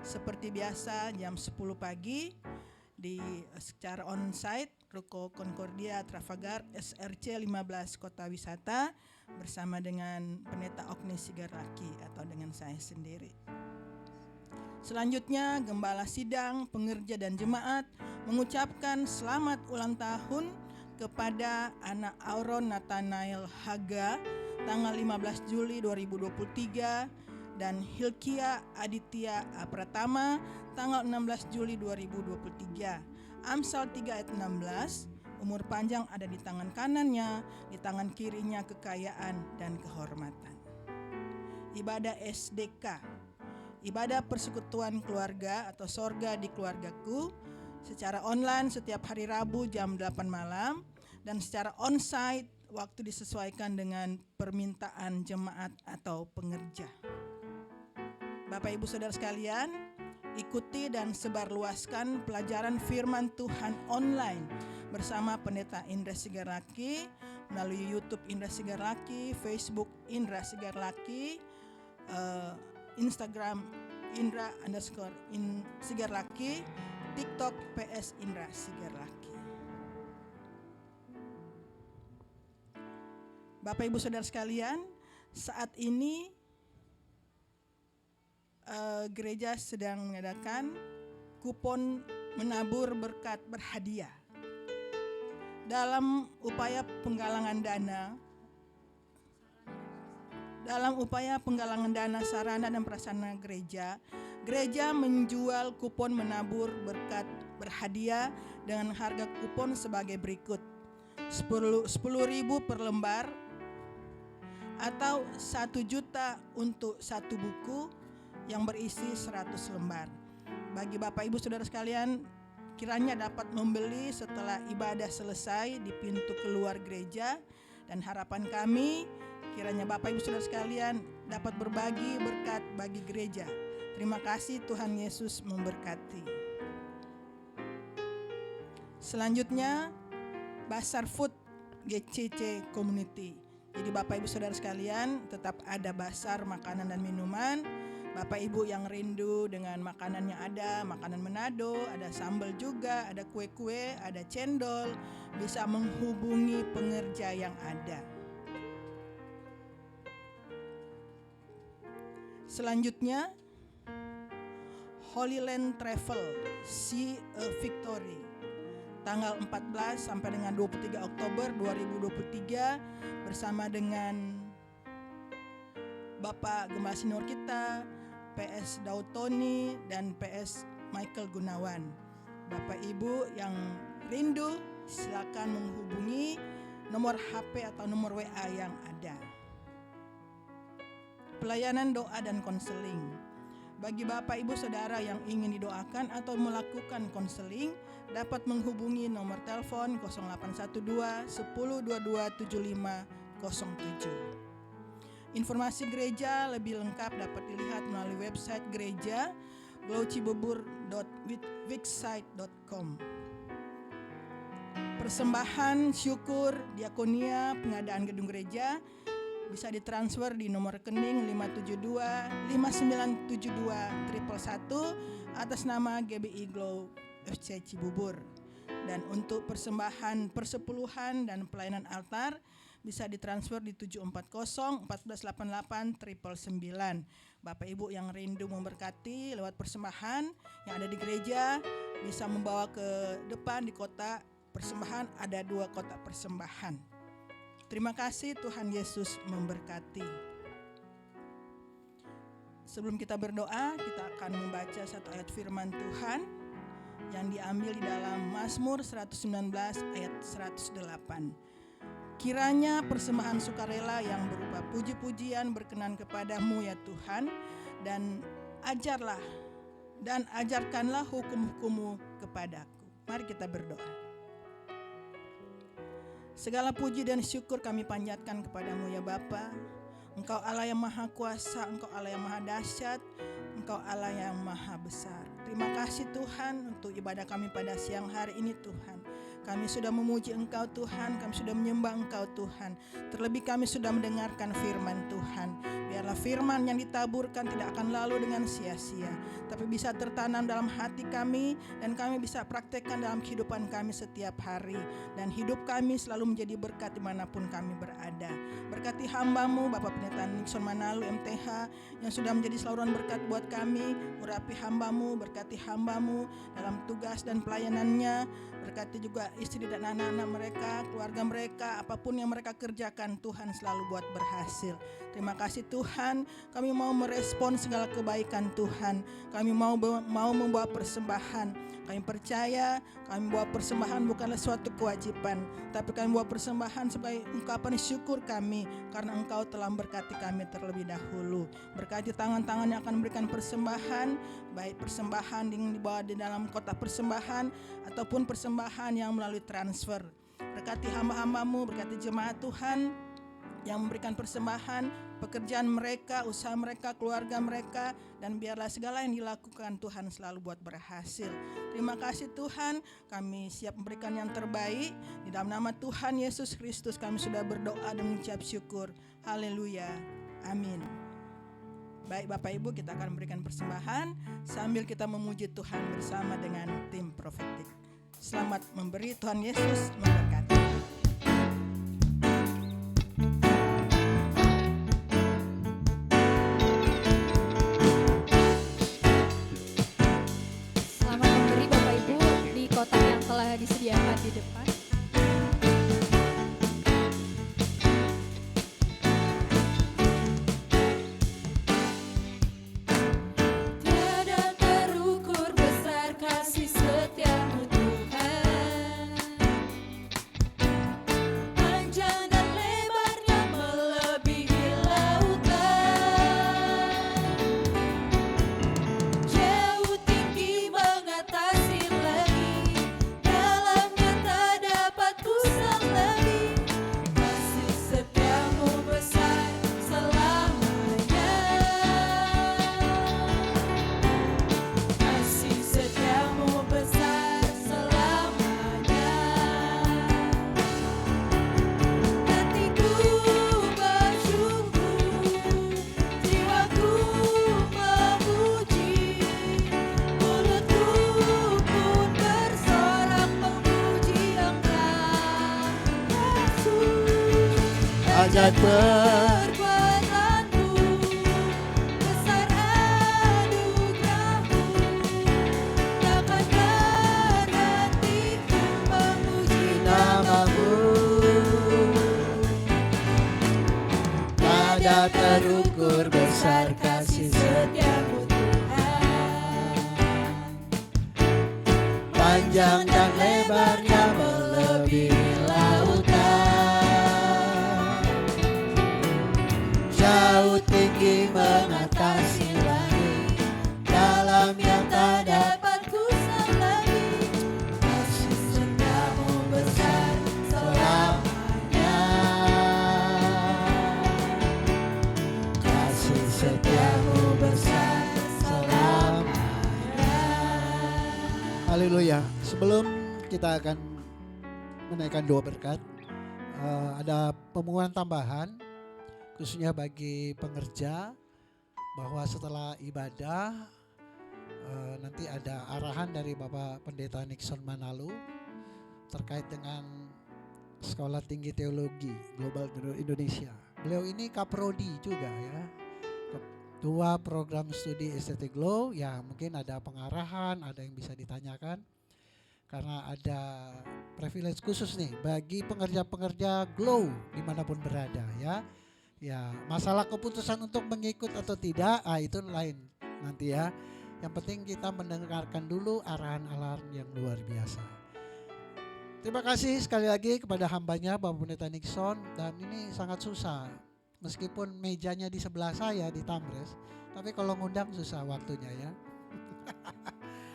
seperti biasa jam 10 pagi secara onsite Ruko Concordia Trafalgar SRC 15 Kota Wisata bersama dengan Pendeta Okni Sigarlaki atau dengan saya sendiri. Selanjutnya Gembala Sidang, Pengerja dan Jemaat mengucapkan selamat ulang tahun kepada anak Auron Nathanael Haga tanggal 15 Juli 2023 dan Hilkia Aditya Pratama tanggal 16 Juli 2023. Amsal 3 ayat 16, umur panjang ada di tangan kanannya, di tangan kirinya kekayaan dan kehormatan. Ibadah SDK, ibadah persekutuan keluarga atau sorga di keluargaku, secara online setiap hari Rabu jam 8 malam dan secara onsite waktu disesuaikan dengan permintaan jemaat atau pengerja. Bapak Ibu Saudara sekalian, ikuti dan sebarluaskan pelajaran firman Tuhan online bersama Pendeta Indra Sigarlaki melalui YouTube Indra Sigarlaki, Facebook Indra Sigarlaki, Instagram Indra_Sigarlaki, TikTok PS Indra Sigarlaki. Bapak Ibu Saudara sekalian, saat ini gereja sedang mengadakan kupon menabur berkat berhadiah. Dalam upaya penggalangan dana sarana dan prasarana gereja, gereja menjual kupon menabur berkat berhadiah dengan harga kupon sebagai berikut. 10.000 per lembar atau 1 juta untuk 1 buku yang berisi 100 lembar. Bagi Bapak Ibu Saudara sekalian, kiranya dapat membeli setelah ibadah selesai di pintu keluar gereja, dan harapan kami kiranya Bapak Ibu Saudara sekalian dapat berbagi berkat bagi gereja. Terima kasih, Tuhan Yesus memberkati. Selanjutnya Basar Food GCC Community. Jadi Bapak Ibu Saudara sekalian, tetap ada basar makanan dan minuman. Bapak Ibu yang rindu dengan makanan yang ada, makanan Manado, ada sambal juga, ada kue-kue, ada cendol, bisa menghubungi pengerja yang ada. Selanjutnya, Holy Land Travel See a Victory, tanggal 14 sampai dengan 23 Oktober 2023 bersama dengan Bapak Gembala Senior kita, PS Dautoni dan PS Michael Gunawan. Bapak Ibu yang rindu silakan menghubungi nomor HP atau nomor WA yang ada. Pelayanan doa dan konseling. Bagi Bapak Ibu Saudara yang ingin didoakan atau melakukan konseling, dapat menghubungi nomor telepon 0812 10 22 7507. Informasi gereja lebih lengkap dapat dilihat melalui website gereja glowcibubur.wixsite.com. Persembahan syukur diakonia pengadaan gedung gereja bisa ditransfer di nomor rekening 572 5972 111 atas nama GBI Glow FC Cibubur. Dan untuk persembahan persepuluhan dan pelayanan altar bisa ditransfer di 740 1488 999. Bapak Ibu yang rindu memberkati lewat persembahan yang ada di gereja bisa membawa ke depan di kotak persembahan, ada 2 kotak persembahan. Terima kasih, Tuhan Yesus memberkati. Sebelum kita berdoa, kita akan membaca satu ayat firman Tuhan yang diambil di dalam Mazmur 119 ayat 108. Kiranya persembahan sukarela yang berupa puji-pujian berkenan kepadamu ya Tuhan, dan ajarkanlah hukum-hukum-Mu kepadaku. Mari kita berdoa. Segala puji dan syukur kami panjatkan kepadamu ya Bapa. Engkau Allah yang maha kuasa, Engkau Allah yang maha dahsyat, Engkau Allah yang maha besar. Terima kasih Tuhan untuk ibadah kami pada siang hari ini Tuhan. Kami sudah memuji Engkau Tuhan, kami sudah menyembah Engkau Tuhan. Terlebih kami sudah mendengarkan firman Tuhan. Biarlah firman yang ditaburkan tidak akan lalu dengan sia-sia, tapi bisa tertanam dalam hati kami dan kami bisa praktekkan dalam kehidupan kami setiap hari. Dan hidup kami selalu menjadi berkat dimanapun kami berada. Berkati hamba-Mu Bapak Pendeta Nixon Manalu MTH yang sudah menjadi saluran berkat buat kami. Urapi hamba-Mu, berkati hamba-Mu dalam tugas dan pelayanannya. Berkati juga istri dan anak-anak mereka, keluarga mereka, apapun yang mereka kerjakan Tuhan selalu buat berhasil. Terima kasih Tuhan, kami mau merespon segala kebaikan Tuhan. Kami mau membawa persembahan. Kami percaya kami membawa persembahan bukanlah suatu kewajiban, tapi kami membawa persembahan sebagai ungkapan syukur kami karena Engkau telah memberkati kami terlebih dahulu. Berkati tangan-tangan yang akan memberikan persembahan, baik persembahan yang dibawa di dalam kotak persembahan ataupun persembahan yang melalui transfer. Berkati hamba-hamba-Mu, berkati jemaat Tuhan yang memberikan persembahan, pekerjaan mereka, usaha mereka, keluarga mereka, dan biarlah segala yang dilakukan Tuhan selalu buat berhasil. Terima kasih Tuhan, kami siap memberikan yang terbaik. Di dalam nama Tuhan Yesus Kristus kami sudah berdoa dan mengucap syukur. Haleluya, amin. Baik Bapak Ibu, kita akan memberikan persembahan sambil kita memuji Tuhan bersama dengan tim profetik. Selamat memberi, Tuhan Yesus memberkati. Disediakan di depan. Tiada terukur besar kasih setiamu Tuhan. dahsyat perbuatanmu, besar anugerahmu, takkan berhenti ku memuji namamu. Tiada terukur besar kasih setiamu Tuhan. panjang dan lebarnya melebihi lautan, jauh tinggi mengatasi langit, dalam yang tak dapat Ku selami kasih setiamu besar selamanya. Kasih setiamu besar selamanya. Haleluya. Sebelum kita akan menaikkan doa berkat, ada pengumuman tambahan khususnya bagi pengerja bahwa setelah ibadah nanti ada arahan dari Bapak Pendeta Nixon Manalu terkait dengan Sekolah Tinggi Teologi Global Indonesia. Beliau ini kaprodi juga ya, ketua program studi STT Glow. Ya mungkin ada pengarahan, ada yang bisa ditanyakan karena ada privilege khusus nih bagi pengerja-pengerja Glow dimanapun berada ya. Ya masalah keputusan untuk mengikut atau tidak, itu lain nanti ya. Yang penting kita mendengarkan dulu arahan-arahan yang luar biasa. Terima kasih sekali lagi kepada hambanya Bapak Pendeta Nixon, dan ini sangat susah. Meskipun mejanya di sebelah saya di Tamres, tapi kalau ngundang susah waktunya ya.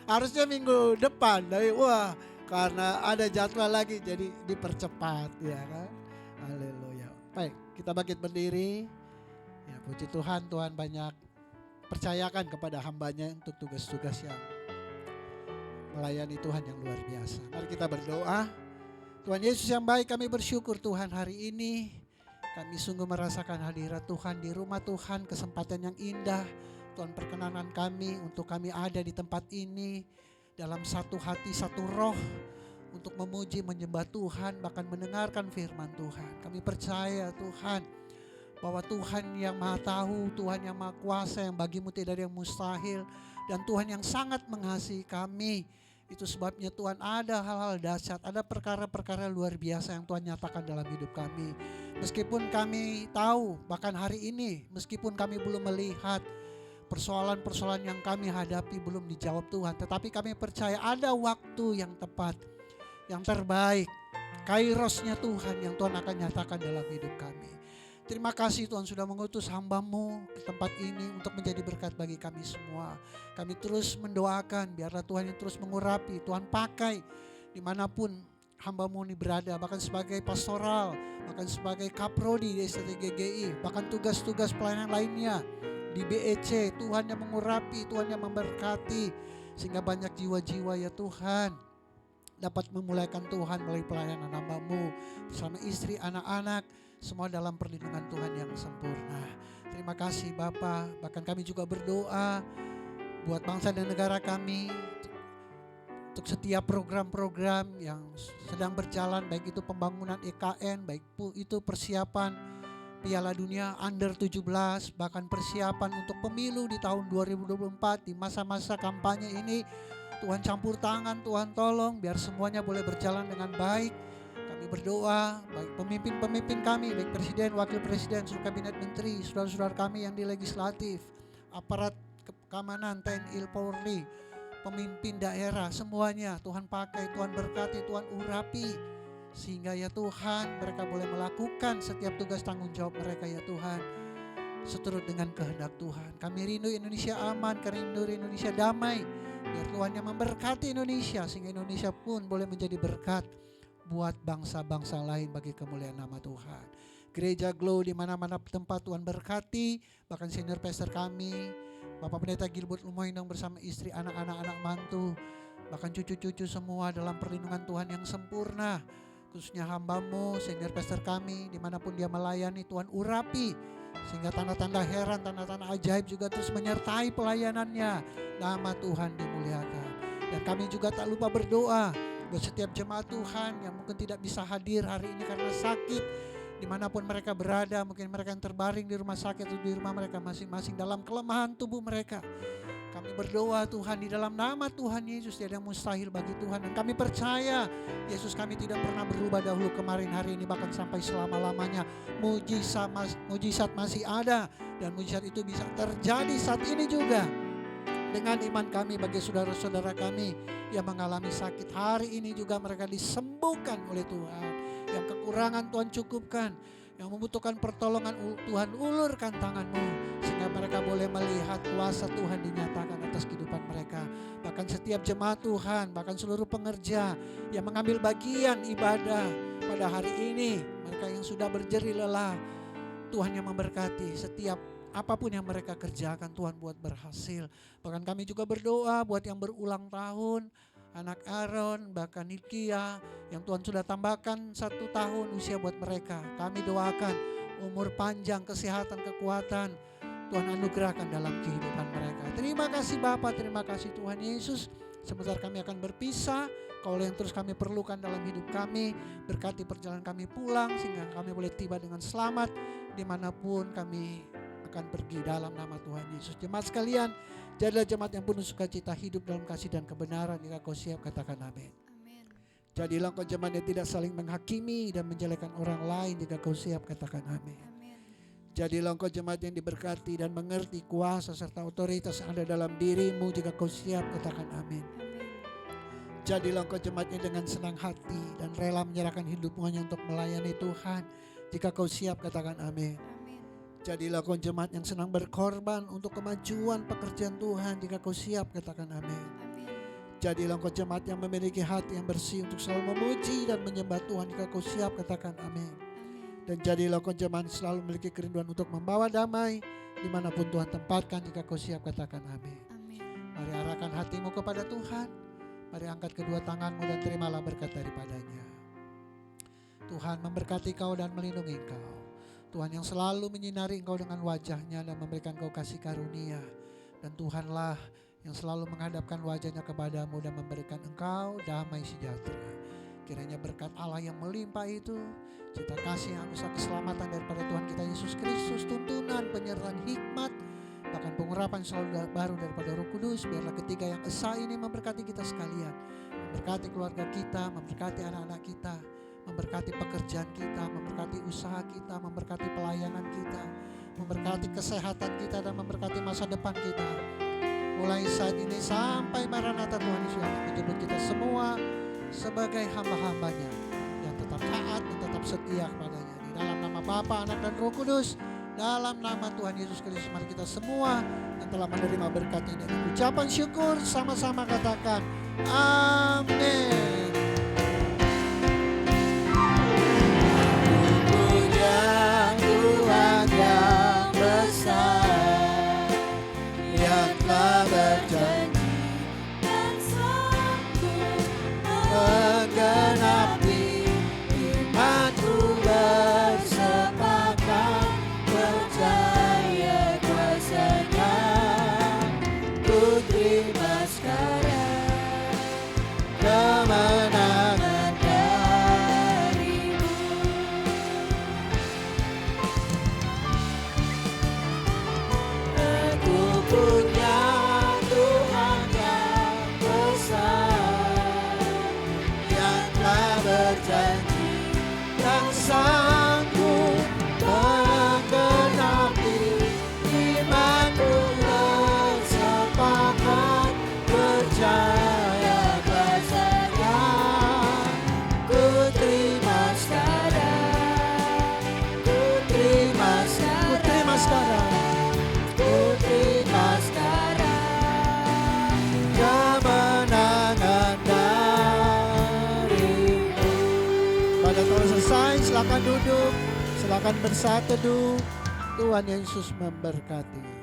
Harusnya minggu depan, tapi wah karena ada jadwal lagi jadi dipercepat ya kan. Haleluya. Baik, kita bangkit berdiri. Ya puji Tuhan, Tuhan banyak percayakan kepada hambanya untuk tugas-tugas yang melayani Tuhan yang luar biasa. Mari kita berdoa. Tuhan Yesus yang baik, kami bersyukur Tuhan hari ini kami sungguh merasakan hadirat Tuhan di rumah Tuhan, kesempatan yang indah. Tuhan perkenanan kami untuk kami ada di tempat ini dalam satu hati, satu roh untuk memuji, menyembah Tuhan, bahkan mendengarkan firman Tuhan. Kami percaya Tuhan bahwa Tuhan yang maha tahu, Tuhan yang maha kuasa, yang bagimu tidak ada yang mustahil, dan Tuhan yang sangat mengasihi kami. Itu sebabnya Tuhan ada hal-hal dahsyat, ada perkara-perkara luar biasa yang Tuhan nyatakan dalam hidup kami. Meskipun kami tahu, bahkan hari ini, meskipun kami belum melihat persoalan-persoalan yang kami hadapi belum dijawab Tuhan, tetapi kami percaya ada waktu yang tepat, yang terbaik, kairosnya Tuhan yang Tuhan akan nyatakan dalam hidup kami. Terima kasih Tuhan sudah mengutus hamba-Mu ke tempat ini untuk menjadi berkat bagi kami semua. Kami terus mendoakan biarlah Tuhan yang terus mengurapi, Tuhan pakai dimanapun hamba-Mu ini berada, bahkan sebagai pastoral, bahkan sebagai kaprodi di STT GGI, bahkan tugas-tugas pelayanan lainnya di BEC. Tuhan yang mengurapi, Tuhan yang memberkati, sehingga banyak jiwa-jiwa ya Tuhan dapat memulaikan Tuhan melalui pelayanan hamba-Mu bersama istri, anak-anak, semua dalam perlindungan Tuhan yang sempurna. Terima kasih Bapa. Bahkan kami juga berdoa buat bangsa dan negara kami, untuk setiap program-program yang sedang berjalan, baik itu pembangunan EKN, baik itu persiapan Piala Dunia Under 17, bahkan persiapan untuk pemilu di tahun 2024, di masa-masa kampanye ini. Tuhan campur tangan, Tuhan tolong biar semuanya boleh berjalan dengan baik. Kami berdoa baik pemimpin-pemimpin kami, baik Presiden, Wakil Presiden, seluruh Kabinet Menteri, saudara-saudara kami yang di legislatif, aparat keamanan, TNI, Polri, pemimpin daerah, semuanya Tuhan pakai, Tuhan berkati, Tuhan urapi, sehingga ya Tuhan mereka boleh melakukan setiap tugas tanggung jawab mereka ya Tuhan, seturut dengan kehendak Tuhan. Kami rindu Indonesia aman, kami rindu Indonesia damai, biar Tuhan yang memberkati Indonesia, sehingga Indonesia pun boleh menjadi berkat buat bangsa-bangsa lain bagi kemuliaan nama Tuhan. Gereja Glow di mana-mana tempat Tuhan berkati, bahkan senior pastor kami, Bapak Pendeta Gilbert Lumoindong bersama istri, anak-anak mantu, bahkan cucu-cucu semua dalam perlindungan Tuhan yang sempurna. Khususnya hamba-Mu, senior pastor kami, dimanapun dia melayani, Tuhan urapi, sehingga tanda-tanda heran, tanda-tanda ajaib juga terus menyertai pelayanannya. Nama Tuhan dimuliakan. Dan kami juga tak lupa berdoa buat setiap jemaat Tuhan yang mungkin tidak bisa hadir hari ini karena sakit, dimanapun mereka berada, mungkin mereka yang terbaring di rumah sakit atau di rumah mereka masing-masing dalam kelemahan tubuh mereka. Kami berdoa Tuhan di dalam nama Tuhan Yesus, tidak ada yang mustahil bagi Tuhan. Dan kami percaya Yesus, kami tidak pernah berubah dahulu, kemarin, hari ini, bahkan sampai selama-lamanya. Mujizat masih ada, dan mujizat itu bisa terjadi saat ini juga. Dengan iman kami bagi saudara-saudara kami yang mengalami sakit, hari ini juga mereka disembuhkan oleh Tuhan. Yang kekurangan Tuhan cukupkan, yang membutuhkan pertolongan Tuhan ulurkan tangan-Mu, sehingga mereka boleh melihat kuasa Tuhan dinyatakan atas kehidupan mereka. Bahkan setiap jemaat Tuhan, bahkan seluruh pengerja yang mengambil bagian ibadah pada hari ini, mereka yang sudah berjerih lelah, Tuhan yang memberkati setiap apapun yang mereka kerjakan, Tuhan buat berhasil. Bahkan kami juga berdoa buat yang berulang tahun, anak Aaron, bahkan Hilkia yang Tuhan sudah tambahkan 1 tahun usia buat mereka. Kami doakan umur panjang, kesehatan, kekuatan Tuhan anugerahkan dalam kehidupan mereka. Terima kasih Bapa, terima kasih Tuhan Yesus. Sebentar kami akan berpisah, Kau yang terus kami perlukan dalam hidup kami. Berkati perjalanan kami pulang sehingga kami boleh tiba dengan selamat dimanapun kami akan pergi dalam nama Tuhan Yesus. Jemaat sekalian, jadilah jemaat yang penuh sukacita, hidup dalam kasih dan kebenaran. Jika kau siap, katakan amin. Jadilah kau jemaat yang tidak saling menghakimi dan menjelekkan orang lain. Jika kau siap, katakan amin. Jadilah kau jemaat yang diberkati dan mengerti kuasa serta otoritas yang ada dalam dirimu. Jika kau siap, katakan amin. Jadilah kau jemaat yang dengan senang hati dan rela menyerahkan hidupmu hanya untuk melayani Tuhan. Jika kau siap, katakan amin. Jadilah kau jemaat yang senang berkorban untuk kemajuan pekerjaan Tuhan. Jika kau siap, katakan amin. Jadilah kau jemaat yang memiliki hati yang bersih untuk selalu memuji dan menyembah Tuhan. Jika kau siap, katakan amin. Dan jadilah kau jemaat yang selalu memiliki kerinduan untuk membawa damai dimanapun Tuhan tempatkan. Jika kau siap, katakan amin. Mari arahkan hatimu kepada Tuhan. Mari angkat kedua tanganmu dan terimalah berkat daripadanya. Tuhan memberkati kau dan melindungi kau. Tuhan yang selalu menyinari engkau dengan wajahnya dan memberikan kau kasih karunia. Dan Tuhanlah yang selalu menghadapkan wajahnya kepadamu dan memberikan engkau damai sejahtera. Kiranya berkat Allah yang melimpah itu, cita kasih yang besar, keselamatan daripada Tuhan kita Yesus Kristus, tuntunan, penyertaan hikmat, bahkan pengurapan selalu baru daripada Roh Kudus. Biarlah ketiga yang esa ini memberkati kita sekalian. Memberkati keluarga kita, memberkati anak-anak kita, memberkati pekerjaan kita, memberkati usaha kita, memberkati pelayanan kita, memberkati kesehatan kita, dan memberkati masa depan kita. Mulai saat ini sampai Maranatha Tuhan Yesus menjemput kita semua sebagai hamba-hambanya yang tetap taat dan tetap setia kepadanya. Di dalam nama Bapa, Anak, dan Roh Kudus, dalam nama Tuhan Yesus Kristus, mari kita semua yang telah menerima berkat ini dengan ucapan syukur sama-sama katakan amin. Tuhan yang besar, yang telah berjanji dan sanggup menggenapi imanku, bersepakat percaya kuasa-Nya. Ku terima sekarang kemenangan darimu. Aku punya Tuhan yang besar, yang telah berjanji dan sanggup menggenapi imanku, bersepakat percaya kuasa-Nya. Ku terima sekarang, ku terima sekarang, ku terima sekarang kemenangan darimu. Pada telah selesai, silakan duduk, silakan bersatu. Tuhan Yesus memberkati.